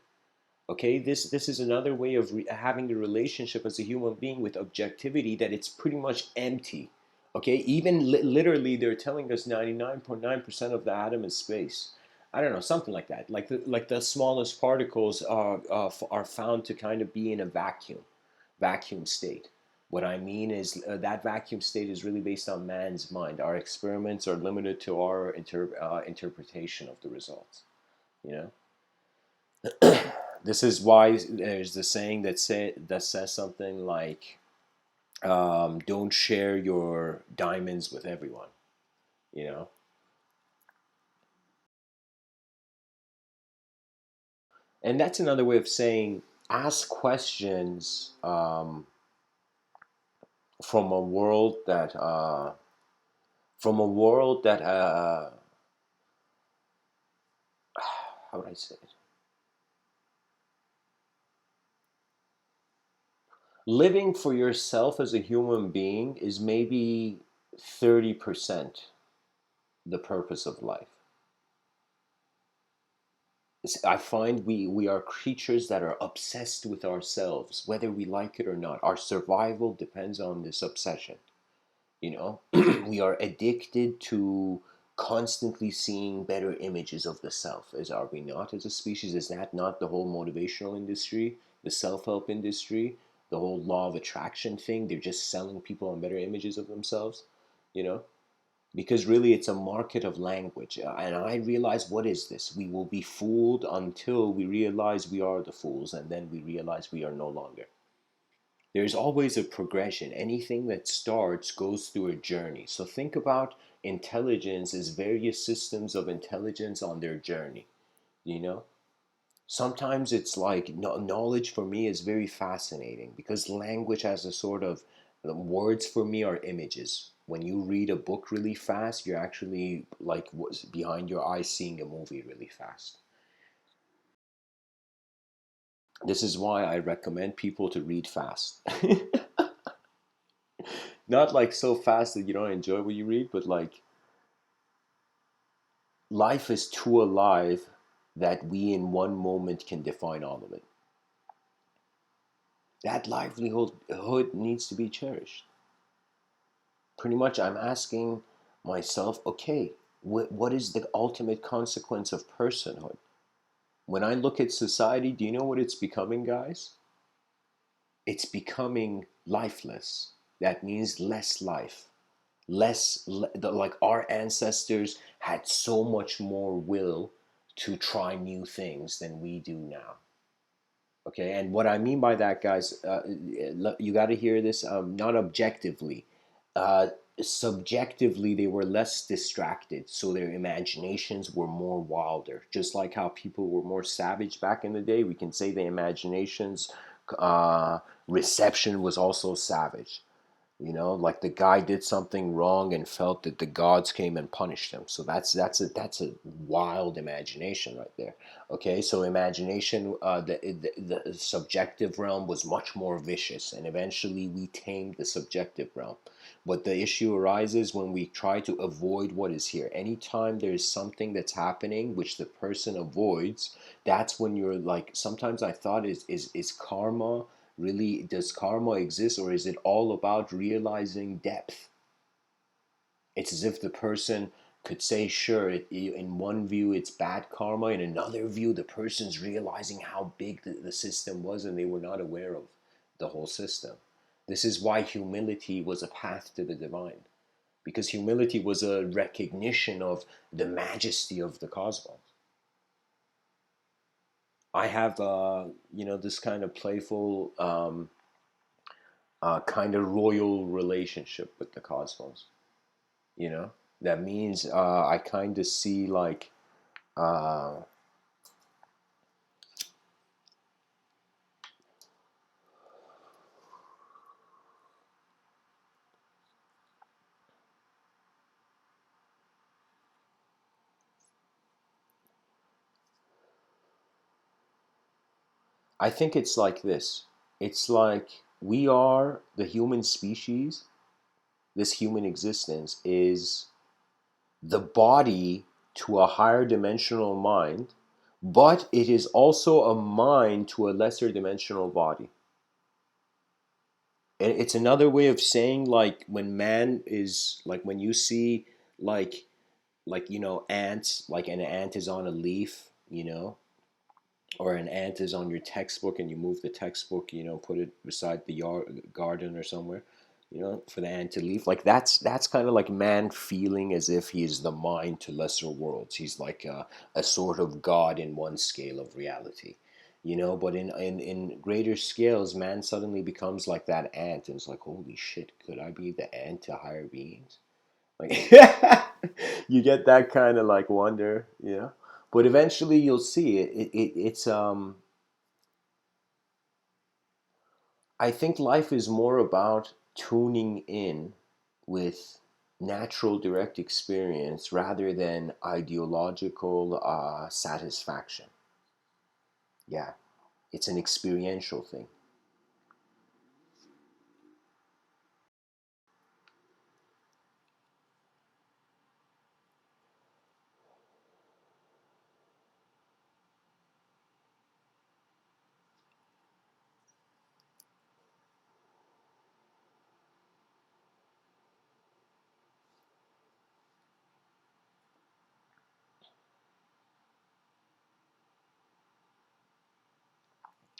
Okay, this is another way of having a relationship as a human being with objectivity, that it's pretty much empty. Okay, even literally they're telling us 99.9% of the atom is space. I don't know, something like that. Like the smallest particles are found to kind of be in a vacuum state. What I mean is that vacuum state is really based on man's mind. Our experiments are limited to our interpretation of the results. You know. This is why there's the saying that says something like, "Don't share your diamonds with everyone." You know, and that's another way of saying ask questions from a world that how would I say it? Living for yourself as a human being is maybe 30% the purpose of life. I find we are creatures that are obsessed with ourselves, whether we like it or not. Our survival depends on this obsession. You know, we are addicted to constantly seeing better images of the self. As are we not as a species? Is that not the whole motivational industry, the self-help industry, the whole law of attraction thing? They're just selling people on better images of themselves. You know, because really it's a market of language. And I realize, what is this? We will be fooled until we realize we are the fools, and then we realize we are no longer. There's always a progression. Anything that starts goes through a journey. So think about intelligence as various systems of intelligence on their journey. You know, sometimes it's like knowledge for me is very fascinating because language has a sort of words for me are images. When you read a book really fast, you're actually like what's behind your eyes seeing a movie really fast. This is why I recommend people to read fast. Not like so fast that you don't enjoy what you read, but like life is too alive that we in one moment can define all of it. That livelihood needs to be cherished. Pretty much, I'm asking, myself, okay, what is the ultimate consequence of personhood? When I look at society, do you know what it's becoming, guys? It's becoming lifeless. That means less life. Like our ancestors had so much more will to try new things than we do now. Okay, and what I mean by that, guys, you got to hear this. Not objectively, uh, subjectively, they were less distracted, so their imaginations were more wilder. Just like how people were more savage back in the day, we can say the imaginations uh, reception was also savage. Like the guy did something wrong and felt that the gods came and punished him. So that's a wild imagination right there. Okay, so imagination, the subjective realm was much more vicious, and eventually we tamed the subjective realm. But the issue arises when we try to avoid what is here. Anytime there's something that's happening which the person avoids, that's when you're like. Sometimes I thought, is karma really, does karma exist, or is it all about realizing depth? It's as if the person could say, sure, in one view it's bad karma, in another view the person's realizing how big the system was and they were not aware of the whole system. This is why humility was a path to the divine, because humility was a recognition of the majesty of the cosmos. I have, this kind of playful, kind of royal relationship with the cosmos. You know, that means I kind of see like uh, I think it's like this. It's like we are the human species. This human existence is the body to a higher dimensional mind, but it is also a mind to a lesser dimensional body. And it's another way of saying, like, when man is like, when you see like ants, like an ant is on a leaf, or an ant is on your textbook, and you move the textbook, put it beside the yard garden or somewhere, for the ant to leave. Like that's kind of like man feeling as if he is the mind to lesser worlds. He's like a sort of god in one scale of reality. But in greater scales, man suddenly becomes like that ant, and it's like, holy shit, could I be the ant to higher beings? Like, you get that kind of like wonder, but eventually you'll see it's I think life is more about tuning in with natural direct experience rather than ideological satisfaction. Yeah, it's an experiential thing.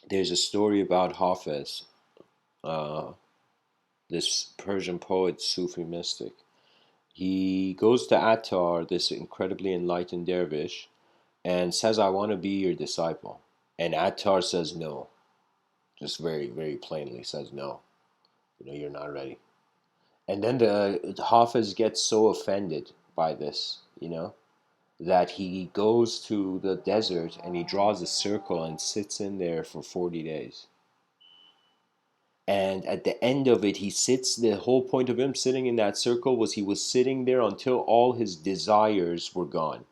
There's a story about Hafez, uh, this Persian poet, Sufi mystic. He goes to Attar, this incredibly enlightened dervish, and says, I want to be your disciple. And Attar says no, just very, very plainly says no. You're not ready. And then the Hafiz gets so offended by this, that he goes to the desert and he draws a circle and sits in there for 40 days. And at the end of it, he sits, the whole point of him sitting in that circle was he was sitting there until all his desires were gone.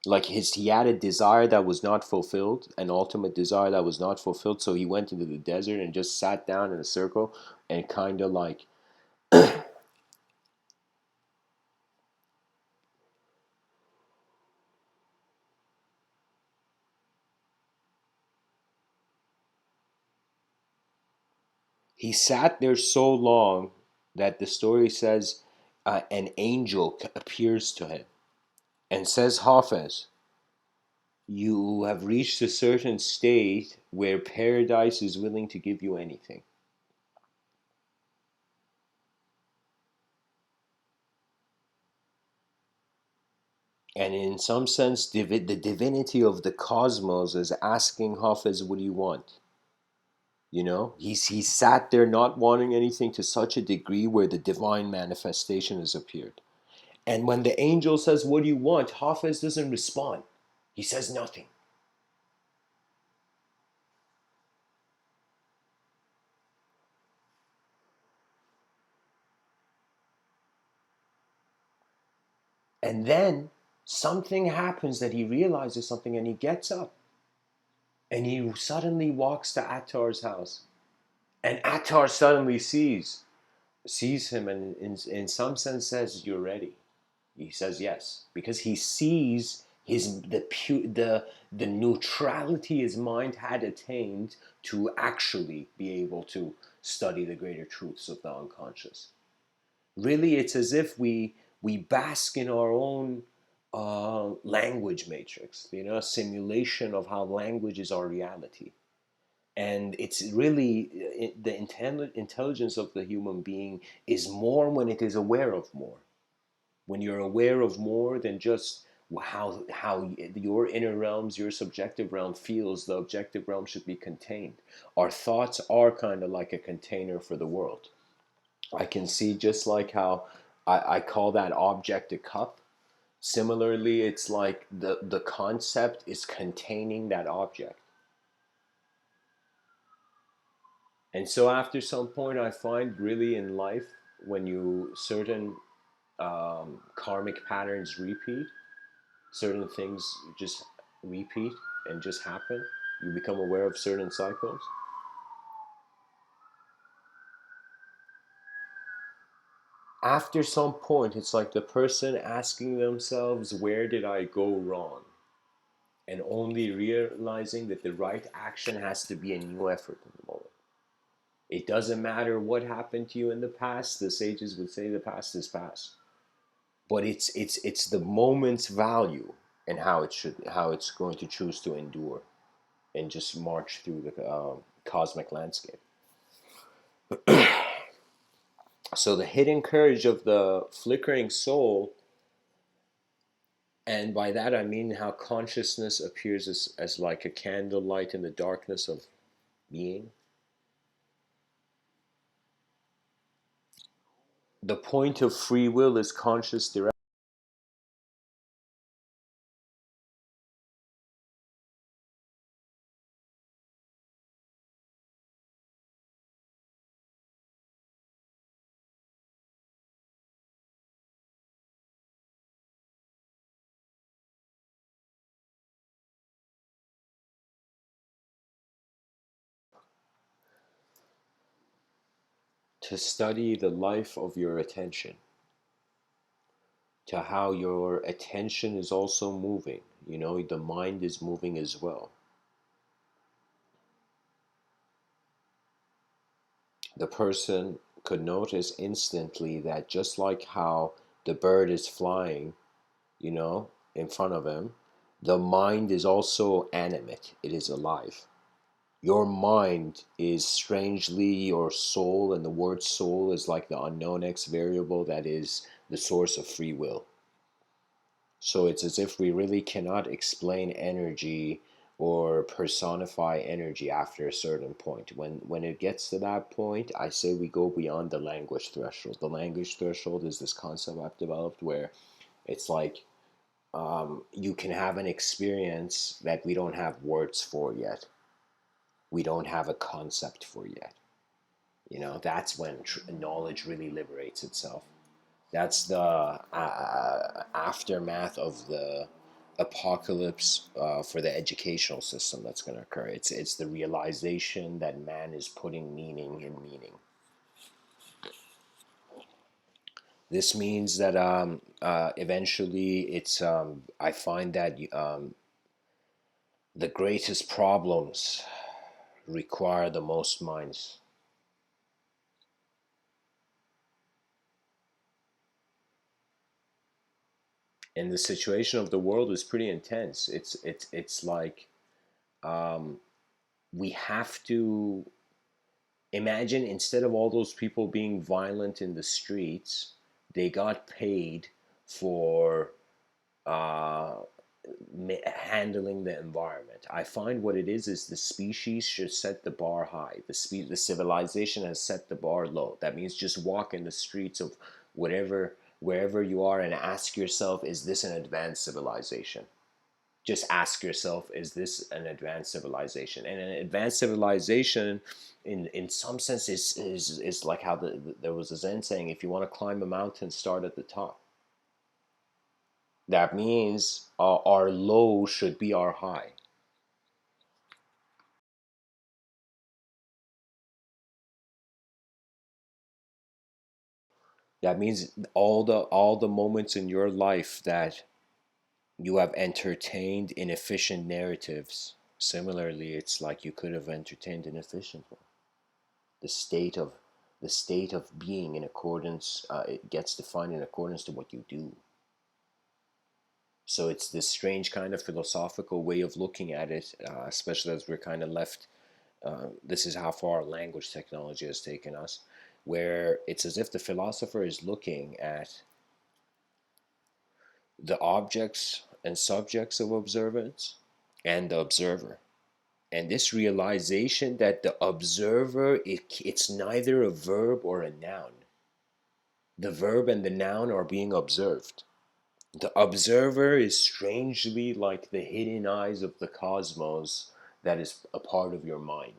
Like he had a desire that was not fulfilled, an ultimate desire that was not fulfilled, so he went into the desert and just sat down in a circle and kind of like he sat there so long that the story says an angel appears to him and says, Hafiz, you have reached a certain state where paradise is willing to give you anything. And in some sense, the divinity of the cosmos is asking Hafiz, what do you want? He sat there not wanting anything to such a degree where the divine manifestation has appeared. And when the angel says, what do you want? Hafiz doesn't respond. He says nothing. And then something happens that he realizes something and he gets up and he suddenly walks to Attar's house. And Attar suddenly sees him and in some sense says, you're ready. He says yes because he sees the neutrality his mind had attained to actually be able to study the greater truths of the unconscious. Really, it's as if we bask in our own language matrix, a simulation of how language is our reality. And it's really the intelligence of the human being is more when it is aware of more. When you're aware of more than just how your inner realms, your subjective realm feels, the objective realm should be contained. Our thoughts are kind of like a container for the world. I can see just like how I call that object a cup. Similarly, it's like the concept is containing that object. And so after some point, I find really in life, when you certain karmic patterns repeat, certain things just repeat and just happen. You become aware of certain cycles. After some point, it's like the person asking themselves, where did I go wrong? And only realizing that the right action has to be a new effort in the moment. It doesn't matter what happened to you in the past. The sages would say the past is past. But it's the moment's value and how it's going to choose to endure and just march through the cosmic landscape. So the hidden courage of the flickering soul, and by that I mean how consciousness appears as like a candlelight in the darkness of being. The point of free will is conscious direction. To study the life of your attention, to how your attention is also moving. The mind is moving as well. The person could notice instantly that just like how the bird is flying, in front of him, the mind is also animate, it is alive. Your mind is strangely your soul, and the word soul is like the unknown X variable that is the source of free will. So it's as if we really cannot explain energy or personify energy after a certain point. When it gets to that point, I say we go beyond the language threshold. The language threshold is this concept I've developed where it's like you can have an experience that we don't have words for yet. We don't have a concept for yet. That's when knowledge really liberates itself. That's the aftermath of the apocalypse for the educational system that's going to occur. It's the realization that man is putting meaning in meaning. This means that eventually I find that the greatest problems require the most minds. And the situation of the world is pretty intense. It's like um, we have to imagine, instead of all those people being violent in the streets, they got paid for uh, handling the environment. I find what it is the species should set the bar high. The civilization has set the bar low. That means just walk in the streets of whatever wherever you are and ask yourself, is this an advanced civilization? Just ask yourself, is this an advanced civilization? And an advanced civilization, in some sense, is like how there was a Zen saying, if you want to climb a mountain, start at the top. That means our low should be our high. That means all the moments in your life that you have entertained inefficient narratives. Similarly, it's like you could have entertained an efficient one. The state of the state of being in accordance, it gets defined in accordance to what you do. So it's this strange kind of philosophical way of looking at it, especially as we're kind of left. This is how far language technology has taken us, where it's as if the philosopher is looking at the objects and subjects of observance and the observer. And this realization that the observer, it's neither a verb or a noun. The verb and the noun are being observed. The observer is strangely like the hidden eyes of the cosmos that is a part of your mind.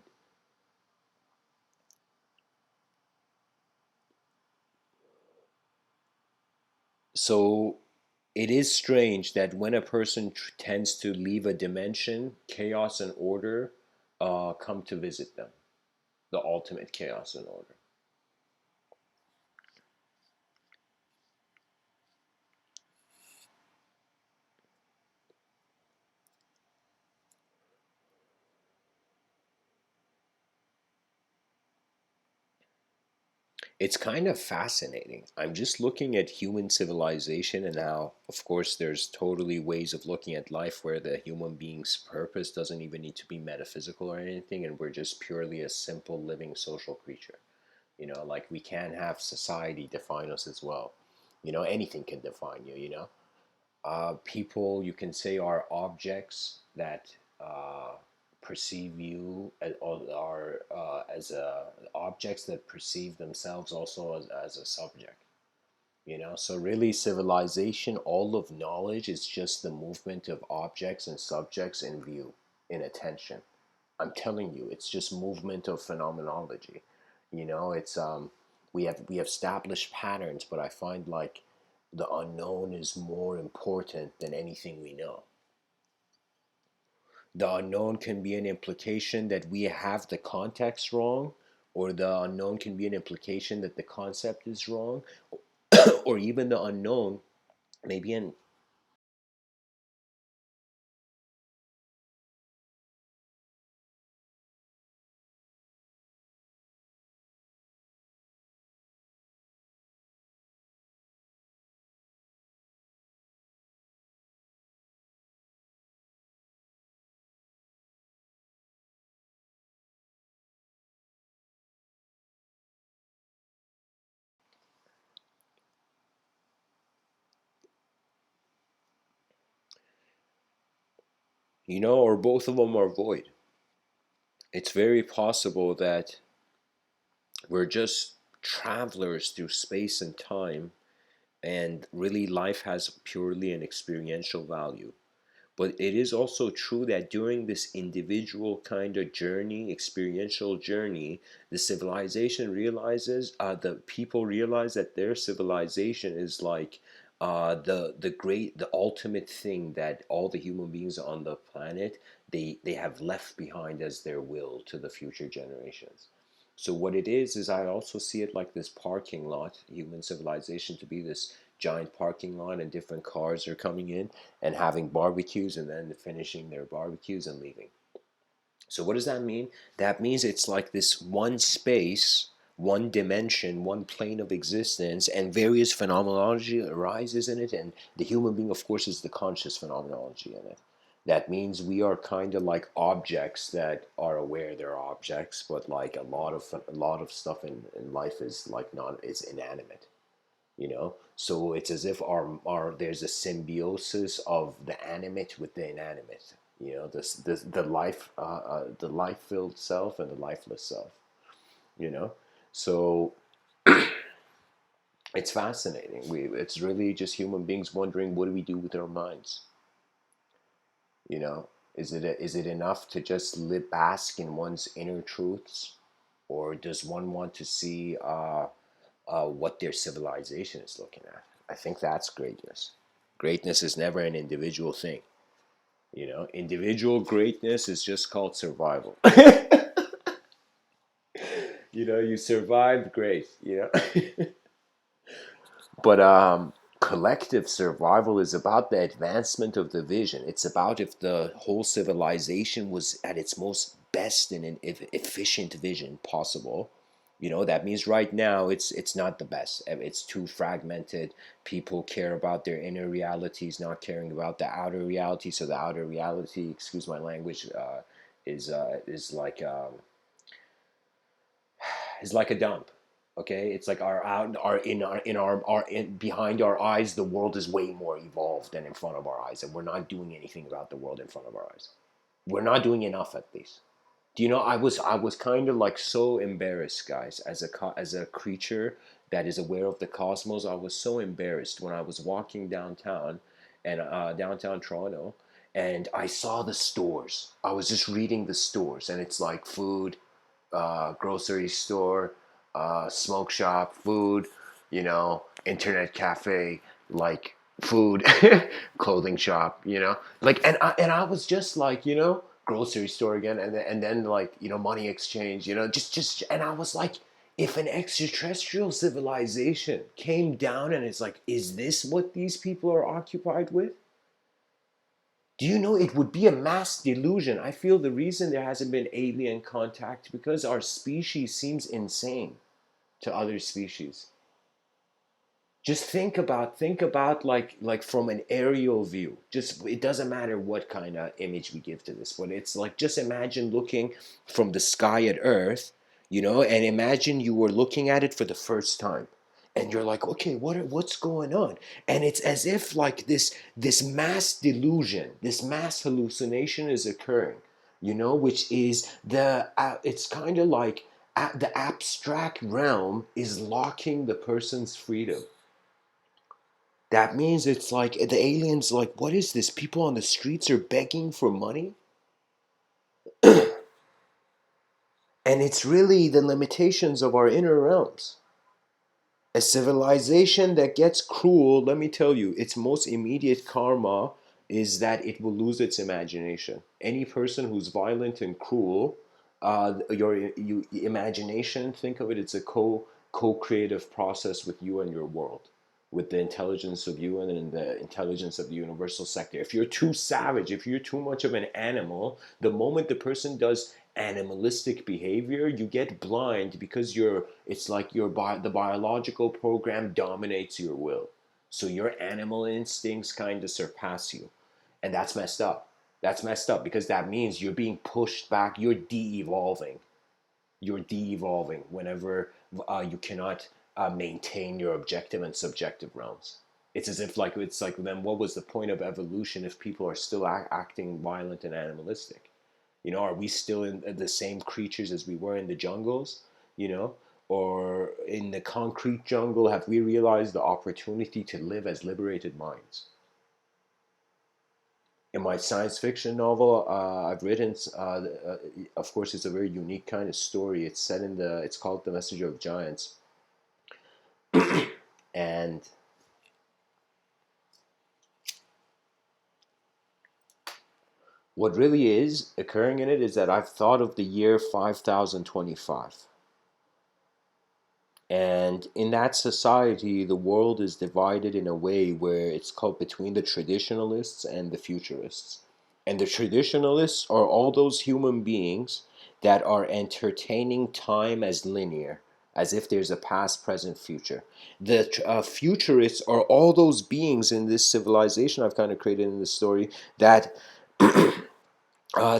So it is strange that when a person tends to leave a dimension, chaos and order come to visit them. The ultimate chaos and order. It's kind of fascinating. I'm just looking at human civilization and how, of course, there's totally ways of looking at life where the human being's purpose doesn't even need to be metaphysical or anything, and we're just purely a simple living social creature. Like we can have society define us as well. Anything can define you. People, you can say, are objects that perceive you as, or are as objects that perceive themselves also as a subject. So really, civilization, all of knowledge, is just the movement of objects and subjects in view, in attention. I'm telling you, it's just movement of phenomenology. It's we have established patterns, but I find like the unknown is more important than anything we know. The unknown can be an implication that we have the context wrong, or the unknown can be an implication that the concept is wrong, or even the unknown may be an or both of them are void. It's very possible that we're just travelers through space and time, and really life has purely an experiential value. But it is also true that during this individual kind of journey, experiential journey, the people realize that their civilization is like the ultimate thing that all the human beings on the planet, they have left behind as their will to the future generations. So what it is I also see it like this parking lot, human civilization to be this giant parking lot, and different cars are coming in and having barbecues and then finishing their barbecues and leaving. So what does that mean? That means it's like this one space one dimension, one plane of existence, and various phenomenology arises in it. And the human being, of course, is the conscious phenomenology in it. That means we are kind of like objects that are aware they're objects, but like a lot of stuff in life is like non is inanimate, you know. So it's as if our there's a symbiosis of the animate with the inanimate, you know, this the life filled self and the lifeless self, you know. So it's fascinating. It's really just human beings wondering, what do we do with our minds, you know. Is it enough to just live bask in one's inner truths, or does one want to see what their civilization is looking at? I think that's greatness. Greatness is never an individual thing, you know. Individual greatness is just called survival. You know, you survived, great, you know. But collective survival is about the advancement of the vision. It's about if the whole civilization was at its most best and an efficient vision possible. You know, that means right now it's not the best. It's too fragmented. People care about their inner realities, not caring about the outer reality. So the outer reality, excuse my language, is like a dump. Okay, it's like behind our eyes, the world is way more evolved than in front of our eyes, and we're not doing anything about the world in front of our eyes. We're not doing enough, at least. Do you know, I was kind of like so embarrassed, guys, as a creature that is aware of the cosmos. I was so embarrassed when I was walking downtown, and downtown Toronto, and I saw the stores. I was just reading the stores, and it's like food, grocery store, smoke shop, food, you know, internet cafe, like food, clothing shop, you know, like, and I was just like, you know, grocery store again, and then like, you know, money exchange, you know, and I was like, if an extraterrestrial civilization came down and it's like, is this what these people are occupied with? Do you know, it would be a mass delusion? I feel the reason there hasn't been alien contact because our species seems insane to other species. Just think about like from an aerial view. Just, it doesn't matter what kind of image we give to this, but it's like, just imagine looking from the sky at Earth, you know, and imagine you were looking at it for the first time, and you're like, okay, what's going on? And it's as if like this mass delusion, this mass hallucination is occurring, you know, which is it's kind of like the abstract realm is locking the person's freedom. That means it's like the aliens like, what is this? People on the streets are begging for money? And it's really the limitations of our inner realms. A civilization that gets cruel, let me tell you, its most immediate karma is that it will lose its imagination. Any person who's violent and cruel, your imagination, think of it, it's a co-creative process with you and your world, with the intelligence of you and the intelligence of the universal sector. If you're too savage, if you're too much of an animal, the moment the person does animalistic behavior, you get blind because it's like the biological program dominates your will. So your animal instincts kind of surpass you. And that's messed up. That's messed up because that means you're being pushed back, you're de-evolving. You're de-evolving whenever you cannot maintain your objective and subjective realms. It's as if like, it's like, then what was the point of evolution if people are still acting violent and animalistic? You know, are we still in the same creatures as we were in the jungles? You know, or in the concrete jungle, have we realized the opportunity to live as liberated minds? In my science fiction novel, I've written, of course, it's a very unique kind of story. It's set in it's called The Messenger of Giants. And what really is occurring in it is that I've thought of the year 5025. And in that society, the world is divided in a way where it's called between the traditionalists and the futurists. And the traditionalists are all those human beings that are entertaining time as linear, as if there's a past, present, future. The futurists are all those beings in this civilization I've kind of created in this story that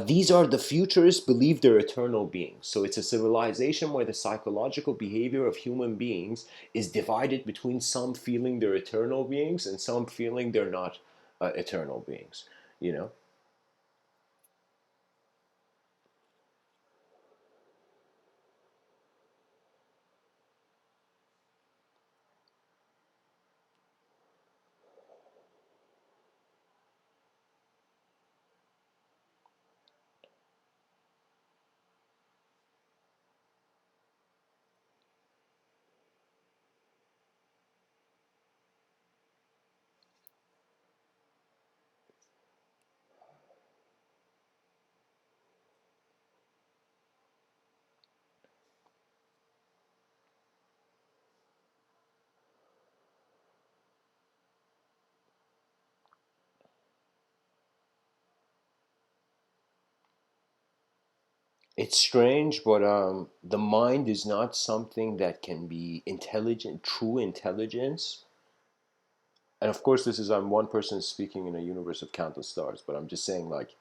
these are the futurists believe they're eternal beings. So it's a civilization where the psychological behavior of human beings is divided between some feeling they're eternal beings and some feeling they're not eternal beings. You know, it's strange, but the mind is not something that can be intelligent, true intelligence. And of course, this is I'm one person speaking in a universe of countless stars, but I'm just saying, like,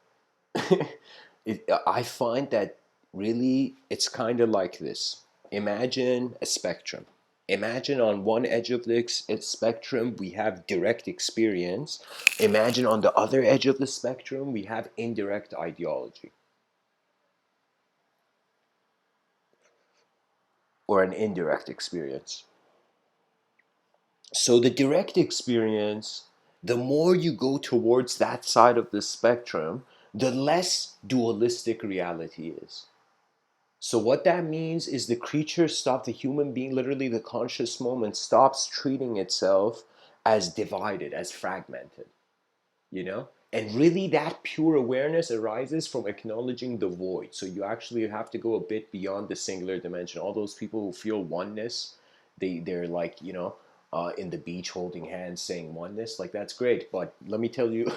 I find that really it's kind of like this. Imagine a spectrum. Imagine on one edge of the spectrum we have direct experience. Imagine on the other edge of the spectrum we have indirect ideology or an indirect experience. So the direct experience, the more you go towards that side of the spectrum, the less dualistic reality is. So what that means is the creature stops, the human being, literally the conscious moment stops treating itself as divided, as fragmented, you know? And really that pure awareness arises from acknowledging the void. So you actually have to go a bit beyond the singular dimension. All those people who feel oneness, they're like, in the beach holding hands saying oneness, like that's great. But let me tell you,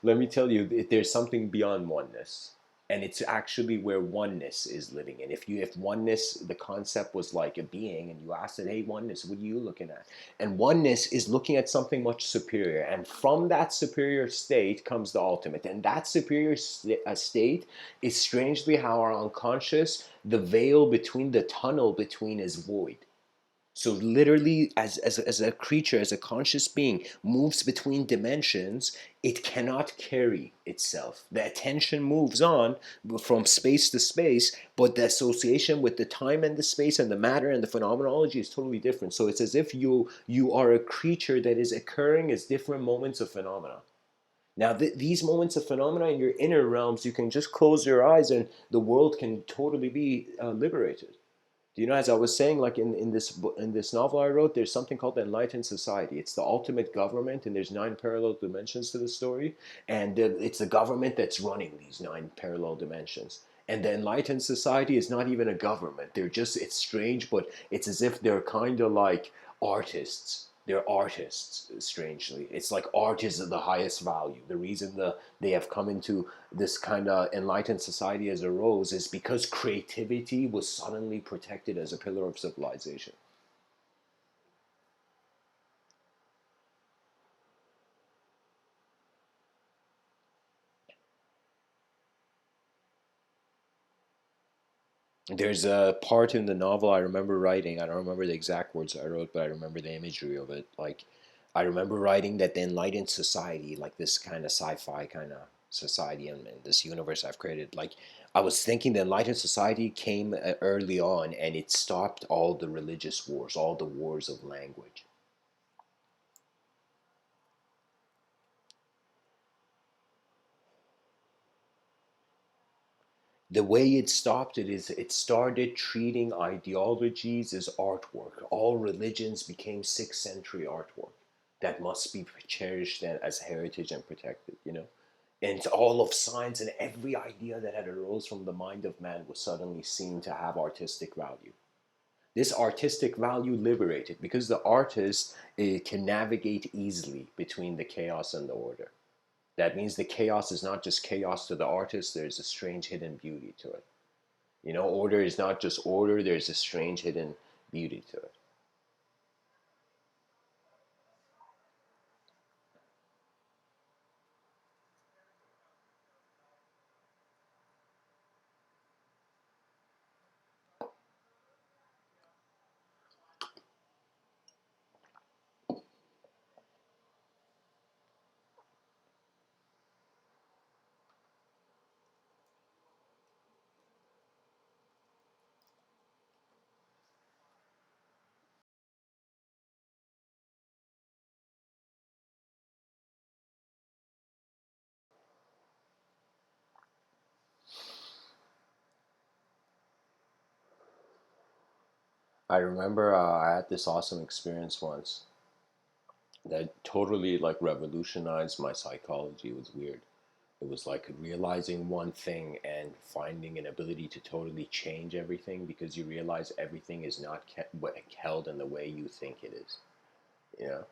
let me tell you, there's something beyond oneness, and it's actually where oneness is living in. If oneness, the concept was like a being, and you asked it, hey oneness, what are you looking at? And oneness is looking at something much superior, and from that superior state comes the ultimate, and that superior state is strangely how our unconscious, the veil between, the tunnel between, is void. So literally, as a creature, as a conscious being, moves between dimensions, it cannot carry itself. The attention moves on from space to space, but the association with the time and the space and the matter and the phenomenology is totally different. So it's as if you are a creature that is occurring as different moments of phenomena. Now, these moments of phenomena in your inner realms, you can just close your eyes and the world can totally be liberated. Do you know, as I was saying, like in this novel I wrote, there's something called the Enlightened Society. It's the ultimate government, and there's nine parallel dimensions to the story, and it's the government that's running these nine parallel dimensions. And the Enlightened Society is not even a government. They're just, it's strange, but it's as if they're kind of like artists. They're artists, strangely. It's like art is of the highest value. The reason they have come into this kind of enlightened society as arose is because creativity was suddenly protected as a pillar of civilization. There's a part in the novel I remember writing. I don't remember the exact words I wrote, but I remember the imagery of it. Like, I remember writing that the enlightened society, like this kind of sci-fi kind of society and this universe I've created, like I was thinking the enlightened society came early on and it stopped all the religious wars, all the wars of language. The way it stopped it is it started treating ideologies as artwork. All religions became 6th century artwork that must be cherished as heritage and protected, you know? And all of science and every idea that had arose from the mind of man was suddenly seen to have artistic value. This artistic value liberated because the artist can navigate easily between the chaos and the order. That means the chaos is not just chaos to the artist, there's a strange hidden beauty to it. You know, order is not just order, there's a strange hidden beauty to it. I remember I had this awesome experience once that totally like revolutionized my psychology. It was weird. It was like realizing one thing and finding an ability to totally change everything because you realize everything is not held in the way you think it is. You know,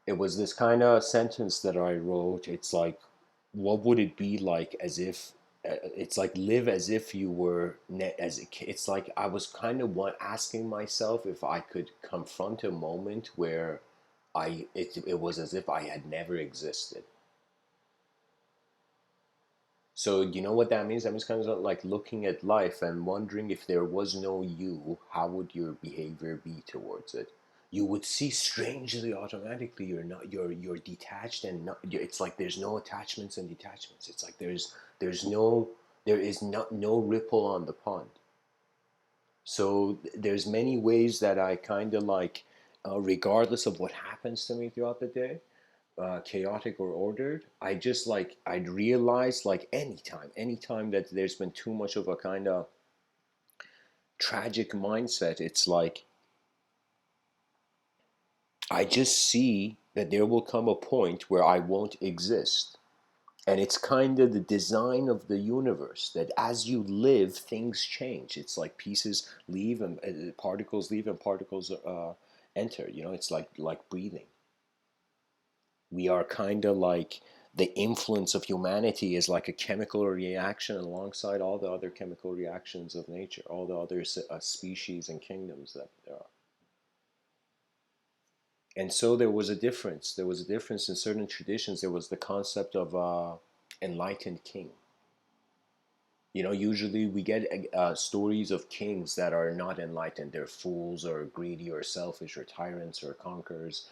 it was this kind of sentence that I wrote. It's like, what would it be like as if it's like live as if you were as a kid. It's like I was kind of asking myself if I could confront a moment where it was as if I had never existed. So you know what that means? That means kind of like looking at life and wondering if there was no you, how would your behavior be towards it? You would see strangely automatically you're detached and not, it's like there's no attachments and detachments. It's like there's no there is not no ripple on the pond. So there's many ways that I kind of like, regardless of what happens to me throughout the day, chaotic or ordered, I just like I'd realize like anytime that there's been too much of a kind of tragic mindset, it's like I just see that there will come a point where I won't exist. And it's kind of the design of the universe that as you live, things change. It's like pieces leave and particles leave and particles enter. You know, it's like breathing. We are kind of like the influence of humanity is like a chemical reaction alongside all the other chemical reactions of nature, all the other species and kingdoms that there are. And so there was a difference. There was a difference in certain traditions. There was the concept of enlightened king. You know, usually we get stories of kings that are not enlightened. They're fools or greedy or selfish or tyrants or conquerors,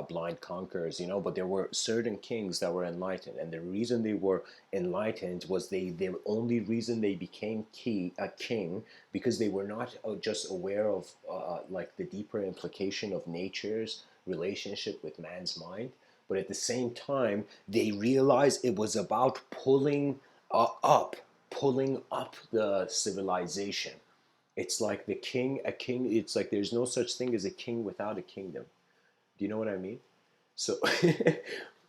blind conquerors, you know. But there were certain kings that were enlightened. And the reason they were enlightened was the only reason they became a king because they were not just aware of like the deeper implication of nature's relationship with man's mind. But at the same time, they realized it was about up pulling up the civilization. It's like a king, it's like there's no such thing as a king without a kingdom. Do you know what I mean? So,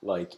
like,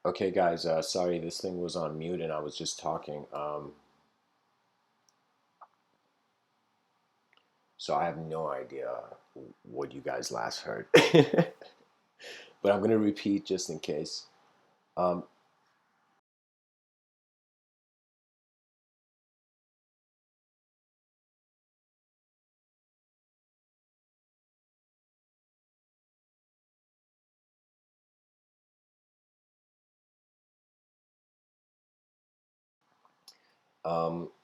Okay, guys, sorry, this thing was on mute and I was just talking. So I have no idea what you guys last heard. But I'm going to repeat just in case. Um,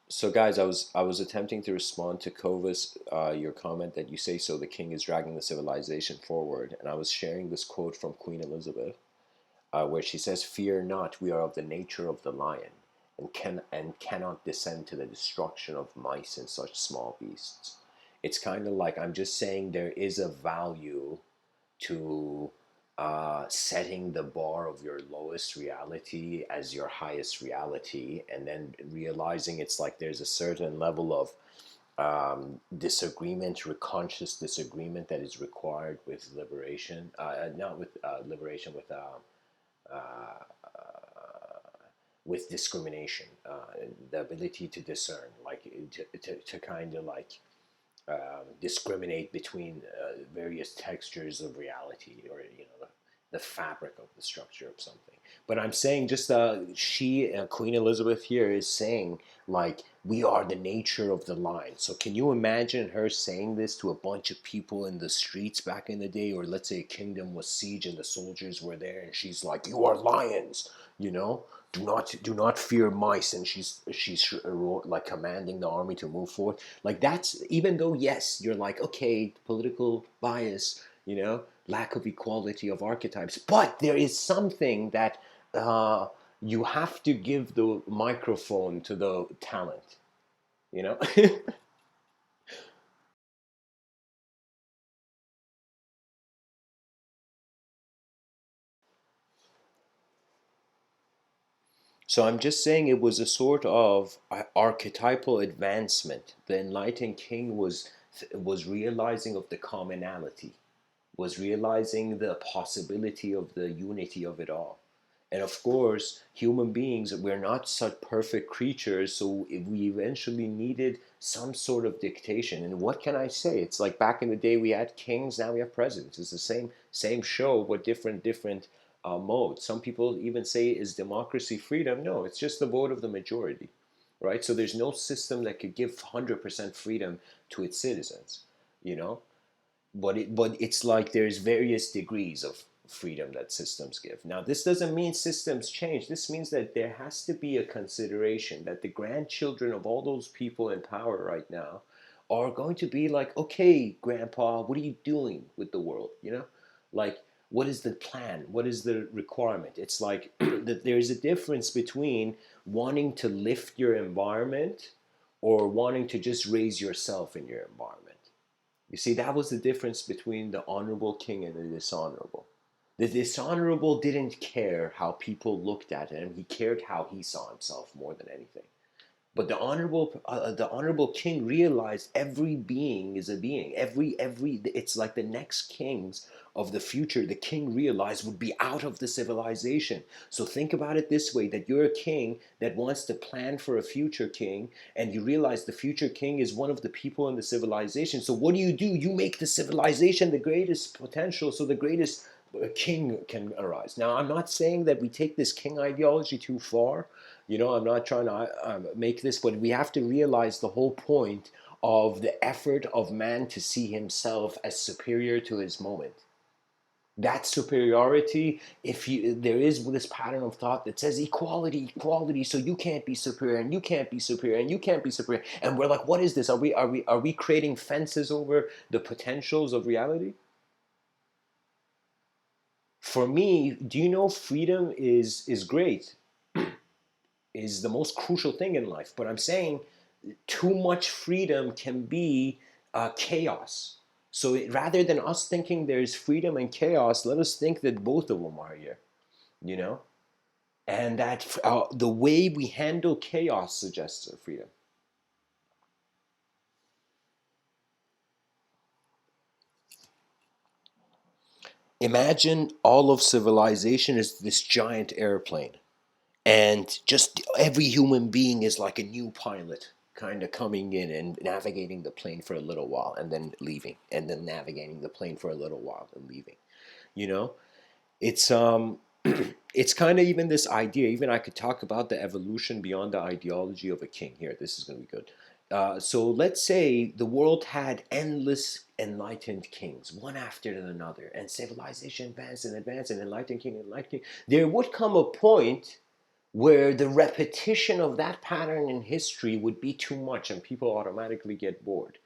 so guys, I was attempting to respond to Kova's your comment that you say so the king is dragging the civilization forward, and I was sharing this quote from Queen Elizabeth, where she says, "Fear not, we are of the nature of the lion, and cannot descend to the destruction of mice and such small beasts." It's kind of like I'm just saying there is a value to setting the bar of your lowest reality as your highest reality, and then realizing it's like there's a certain level of disagreement, conscious disagreement that is required with liberation, not with liberation, with discrimination, the ability to discern, like to kind of like discriminate between various textures of reality, or the fabric of the structure of something. But I'm saying just she Queen Elizabeth here is saying like we are the nature of the lion. So can you imagine her saying this to a bunch of people in the streets back in the day, or let's say a kingdom was siege and the soldiers were there, and she's like, "You are lions, you know." Do not fear mice, and she's like commanding the army to move forward. Like that's, even though yes, you're like, okay, political bias, lack of equality of archetypes, but there is something that you have to give the microphone to the talent, you know. So I'm just saying it was a sort of archetypal advancement. The enlightened king was realizing of the commonality, was realizing the possibility of the unity of it all. And of course, human beings, we're not such perfect creatures, so we eventually needed some sort of dictation. And what can I say? It's like back in the day we had kings, now we have presidents. It's the same show, but different modes. Some people even say, is democracy freedom? No, it's just the vote of the majority, right? So there's no system that could give 100% freedom to its citizens, you know? But it's like there's various degrees of freedom that systems give. Now this doesn't mean systems change. This means that there has to be a consideration that the grandchildren of all those people in power right now are going to be like, okay, grandpa, what are you doing with the world, like, what is the plan, what is the requirement? It's like that there's a difference between wanting to lift your environment or wanting to just raise yourself in your environment. You see, that was the difference between the honorable king and the dishonorable. The dishonorable didn't care how people looked at him, he cared how he saw himself more than anything. But the honorable king realized every being is a being. Every it's like the next kings of the future. The king realized would be out of the civilization. So think about it this way: that you're a king that wants to plan for a future king, and you realize the future king is one of the people in the civilization. So what do? You make the civilization the greatest potential, so the greatest king can arise. Now, I'm not saying that we take this king ideology too far. I'm not trying to make this, but we have to realize the whole point of the effort of man to see himself as superior to his moment. That superiority, if you there is this pattern of thought that says equality, equality, so you can't be superior and you can't be superior and you can't be superior, and we're like, what is this? Are we creating fences over the potentials of reality? For me, do you know freedom is great, is the most crucial thing in life. But I'm saying too much freedom can be chaos. So rather than us thinking there's freedom and chaos, let us think that both of them are here, you know? And that the way we handle chaos suggests a freedom. Imagine all of civilization is this giant airplane, and just every human being is like a new pilot, kind of coming in and navigating the plane for a little while and then leaving, and then navigating the plane for a little while and leaving. You know, it's it's kind of even this idea. Even I could talk about the evolution beyond the ideology of a king. Here, this is going to be good. So let's say the world had endless enlightened kings, one after another, and civilization advanced and advanced, and enlightened king, enlightened king. There would come a point where the repetition of that pattern in history would be too much and people automatically get bored.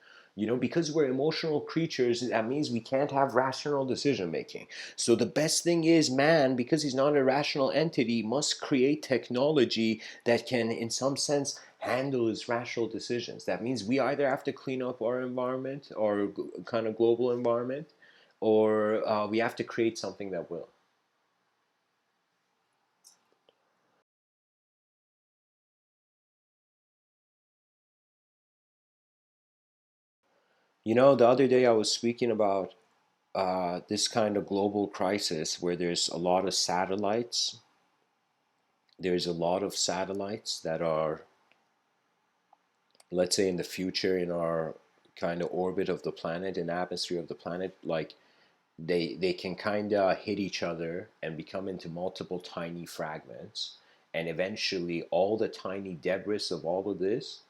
Because we're emotional creatures, that means we can't have rational decision making. So the best thing is man, because he's not a rational entity, must create technology that can, in some sense, handle his rational decisions. That means we either have to clean up our environment, or kind of global environment, or we have to create something that will. The other day I was speaking about this kind of global crisis where there's a lot of satellites. There's a lot of satellites that are, let's say, in the future in our kind of orbit of the planet, in the atmosphere of the planet, like they can kind of hit each other and become into multiple tiny fragments, and eventually all the tiny debris of all of this,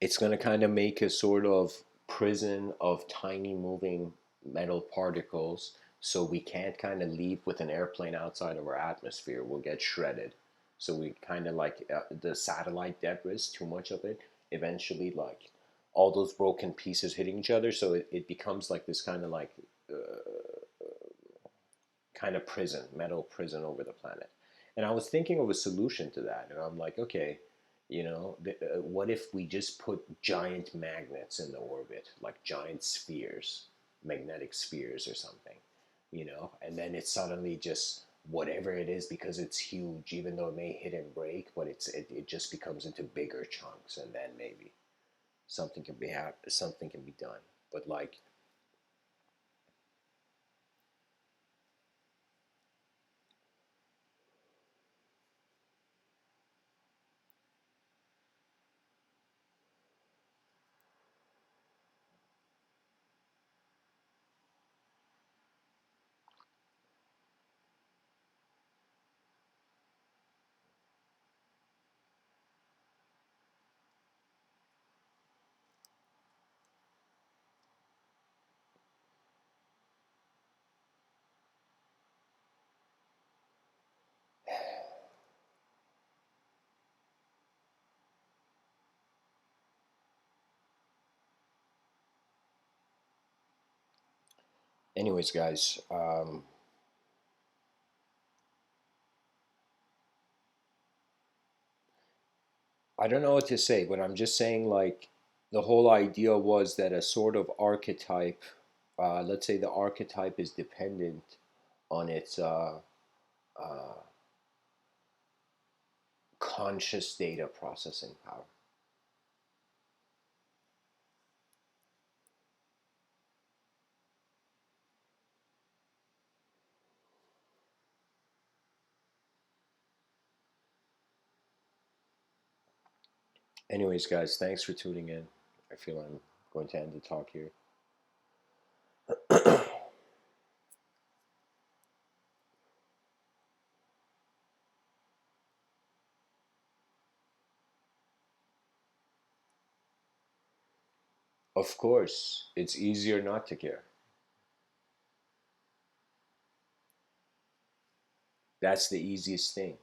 it's going to kind of make a sort of prison of tiny moving metal particles, so we can't kind of leave with an airplane outside of our atmosphere. We'll get shredded. So we kind of like the satellite debris, too much of it, eventually, like all those broken pieces hitting each other, so it becomes like this kind of like kind of prison, metal prison over the planet. And I was thinking of a solution to that, and I'm like, okay, what if we just put giant magnets in the orbit, like giant spheres, magnetic spheres or something, and then it's suddenly just whatever it is, because it's huge, even though it may hit and break, but it just becomes into bigger chunks, and then maybe something can be done. But like, anyways, guys, I don't know what to say, but I'm just saying, like, the whole idea was that a sort of archetype, let's say the archetype is dependent on its uh, conscious data processing power. Anyways, guys, thanks for tuning in. I feel I'm going to end the talk here. Of course, it's easier not to care. That's the easiest thing.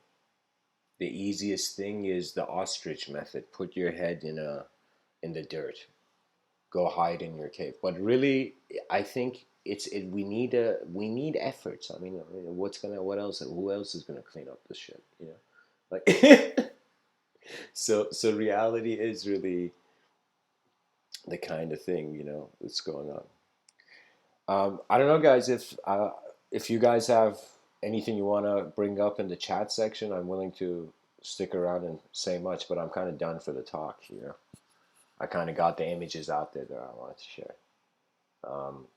The easiest thing is the ostrich method. Put your head in the dirt. Go hide in your cave. But really, I think we need efforts. I mean, what else? Who else is gonna clean up the shit? Like, so reality is really the kind of thing that's going on. I don't know, guys. If you guys have anything you want to bring up in the chat section, I'm willing to stick around and say much. But I'm kind of done for the talk. I kind of got the images out there that I wanted to share. Um,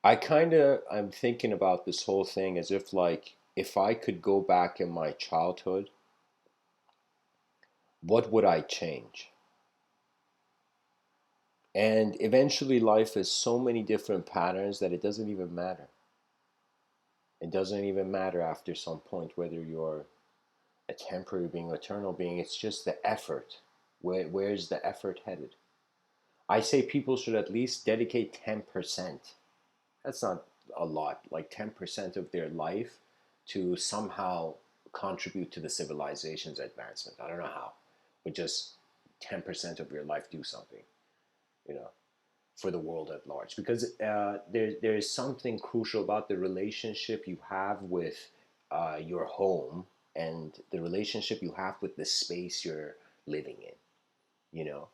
I'm thinking about this whole thing as if like if I could go back in my childhood, what would I change? And eventually, life has so many different patterns that it doesn't even matter. It doesn't even matter after some point whether you're a temporary being or eternal being. It's just the effort. Where's the effort headed? I say people should at least dedicate 10%. That's not a lot, like 10% of their life to somehow contribute to the civilization's advancement. I don't know how, but just 10% of your life do something, you know, for the world at large. Because there is something crucial about the relationship you have with your home and the relationship you have with the space you're living in, you know.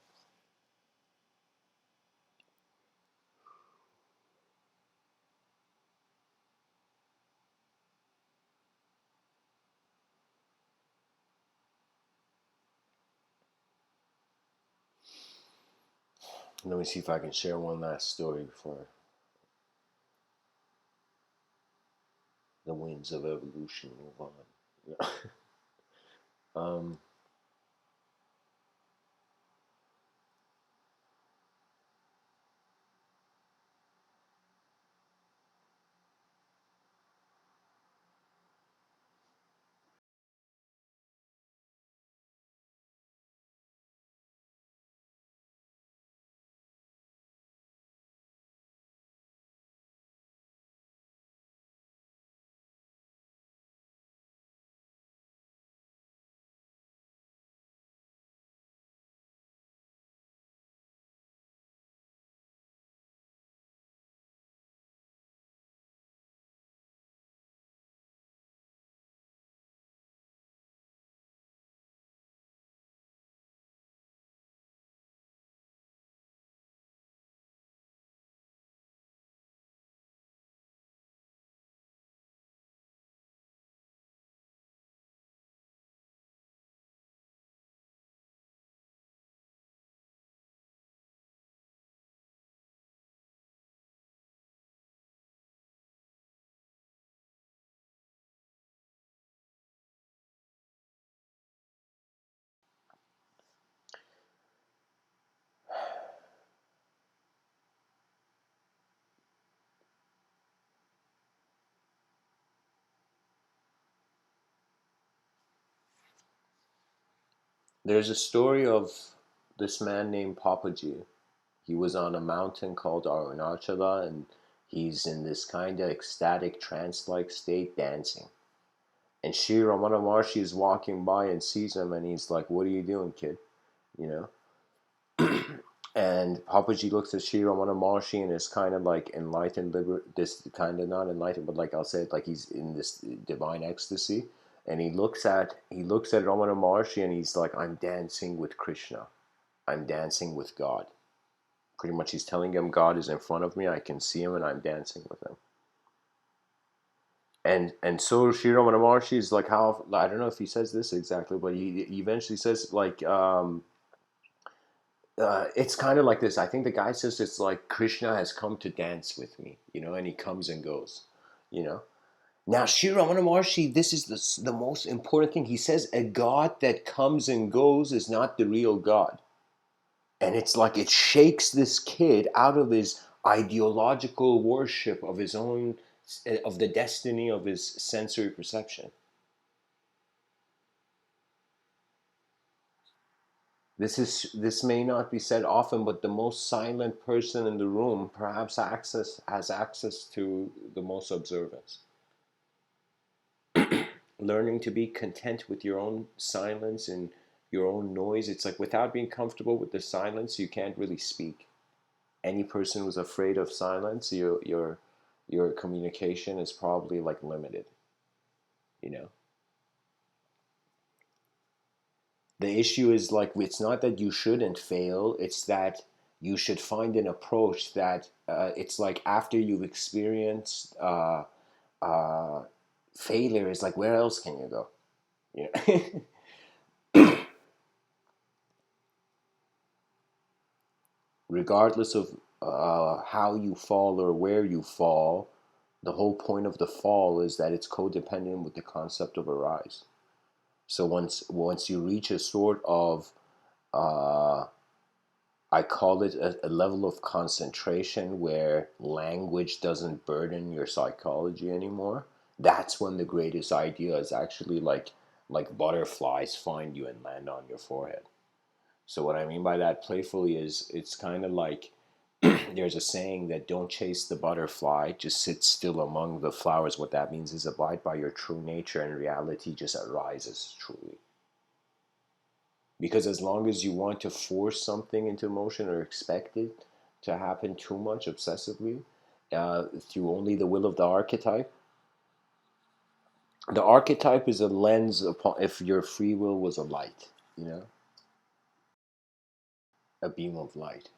Let me see if I can share one last story before the winds of evolution move on. Yeah. um, there's a story of this man named Papaji. He was on a mountain called Arunachala, and he's in this kind of ecstatic trance-like state dancing. And Sri Ramana Maharshi is walking by and sees him, and he's like, "What are you doing, kid?" You know. And Papaji looks at Sri Ramana Maharshi and is kind of like enlightened, this kind of not enlightened, but like I'll say it, like he's in this divine ecstasy. And he looks at Ramana Maharshi and he's like, "I'm dancing with Krishna. I'm dancing with God." Pretty much, he's telling him God is in front of me. I can see him, and I'm dancing with him. And so Sri Ramana Maharshi is like, how, I don't know if he says this exactly, but he eventually says like, it's kind of like this. I think the guy says it's like Krishna has come to dance with me, and he comes and goes, you know. Now, Sri Ramana Maharshi, this is the most important thing. He says a God that comes and goes is not the real God. And it's like it shakes this kid out of his ideological worship of his own, of the destiny of his sensory perception. This may not be said often, but the most silent person in the room perhaps has access to the most observance. Learning to be content with your own silence and your own noise. It's like without being comfortable with the silence, you can't really speak. Any person who's afraid of silence, your communication is probably like limited. You know. The issue is like it's not that you shouldn't fail, it's that you should find an approach that it's like after you've experienced uh, failure, is like where else can you go? You know? Regardless of how you fall or where you fall, the whole point of the fall is that it's codependent with the concept of a rise. So once you reach a sort of uh, I call it a level of concentration where language doesn't burden your psychology anymore. That's when the greatest ideas actually like butterflies find you and land on your forehead. So what I mean by that playfully is it's kind of like there's a saying that don't chase the butterfly, just sit still among the flowers. What that means is abide by your true nature and reality just arises truly. Because as long as you want to force something into motion or expect it to happen too much obsessively through only the will of the archetype is a lens upon if your free will was a light, you know, a beam of light.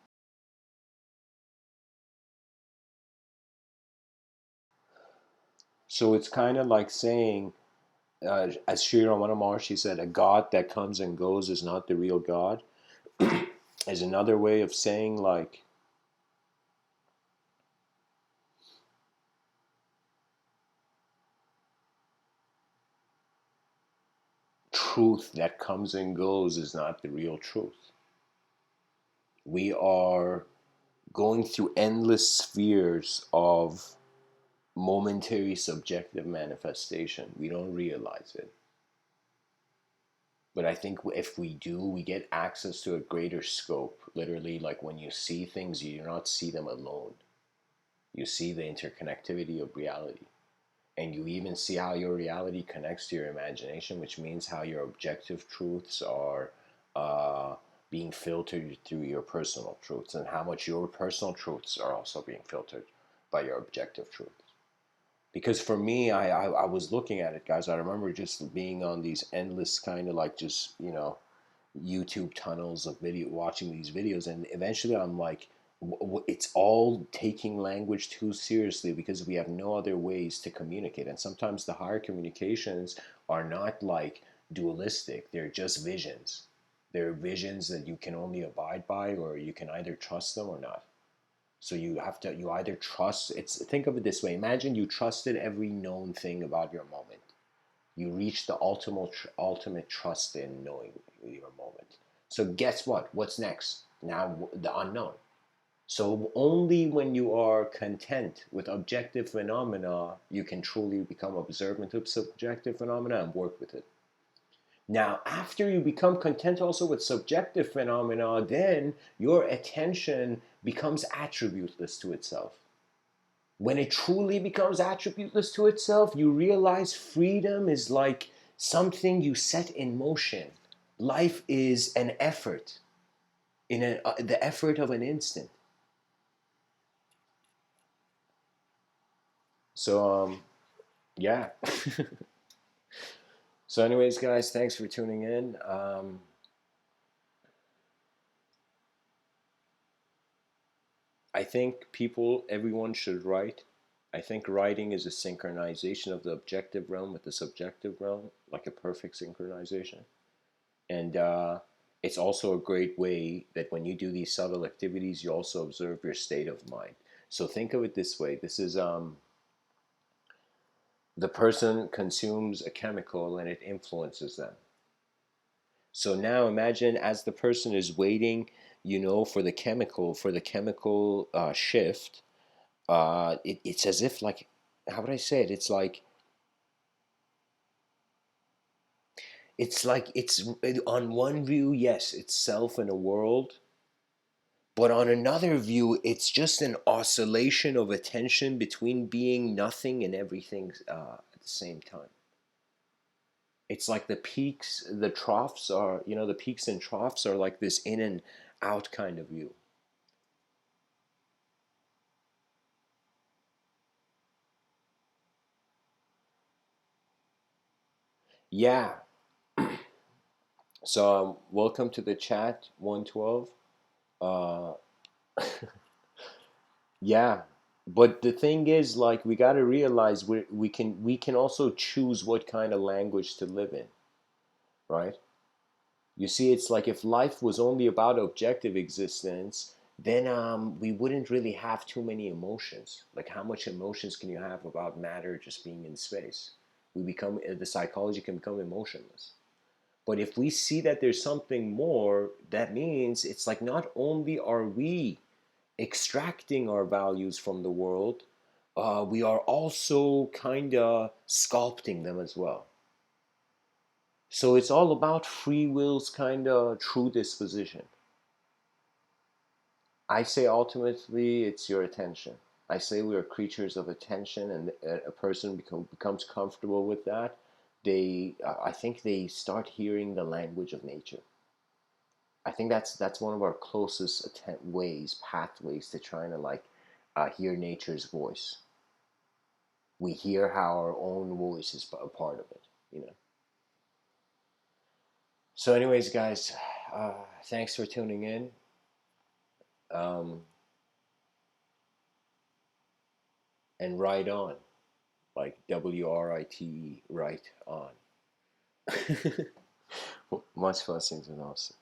So it's kind of like saying, as Sri Ramana Maharshi said, a God that comes and goes is not the real God, is another way of saying like truth that comes and goes is not the real truth. We are going through endless spheres of momentary subjective manifestation. We don't realize it. But I think if we do, we get access to a greater scope. Literally, like when you see things, you do not see them alone. You see the interconnectivity of reality. And you even see how your reality connects to your imagination, which means how your objective truths are uh, being filtered through your personal truths, and how much your personal truths are also being filtered by your objective truths. Because for me, I was looking at it, guys. I remember just being on these endless kind of like just YouTube tunnels of video, watching these videos, and eventually I'm like, it's all taking language too seriously because we have no other ways to communicate. And sometimes the higher communications are not like dualistic; they're just visions. They're visions that you can only abide by, or you can either trust them or not. So you either trust. It's think of it this way: imagine you trusted every known thing about your moment. You reach the ultimate trust in knowing your moment. So guess what? What's next? Now the unknown. So only when you are content with objective phenomena, you can truly become observant of subjective phenomena and work with it. Now, after you become content also with subjective phenomena, then your attention becomes attributeless to itself. When it truly becomes attributeless to itself, you realize freedom is like something you set in motion. Life is an effort, the effort of an instant. So, yeah. So, anyways, guys, thanks for tuning in. I think everyone should write. I think writing is a synchronization of the objective realm with the subjective realm, like a perfect synchronization. And it's also a great way that when you do these subtle activities, you also observe your state of mind. So think of it this way: this is the person consumes a chemical and it influences them. So now imagine as the person is waiting, for the chemical shift. It's as if like, how would I say it? It's on one view, yes, it's self in a world, but on another view, it's just an oscillation of attention between being nothing and everything at the same time. It's like the troughs are, the peaks and troughs are like this in and out kind of view. Yeah. So welcome to the chat 112. Uh, yeah, but the thing is, like, we got to realize we can also choose what kind of language to live in, right? You see, it's like if life was only about objective existence, then we wouldn't really have too many emotions. Like, how much emotions can you have about matter just being in space? The psychology can become emotionless. But if we see that there's something more, that means it's like not only are we extracting our values from the world, we are also kind of sculpting them as well. So it's all about free will's kind of true disposition. I say ultimately it's your attention. I say we are creatures of attention, and a person becomes comfortable with that. I think they start hearing the language of nature. I think that's one of our closest pathways to trying to like hear nature's voice. We hear how our own voice is a part of it. So, anyways, guys, thanks for tuning in. Um, and ride on, like WRITE, right on. Much blessings and awesome.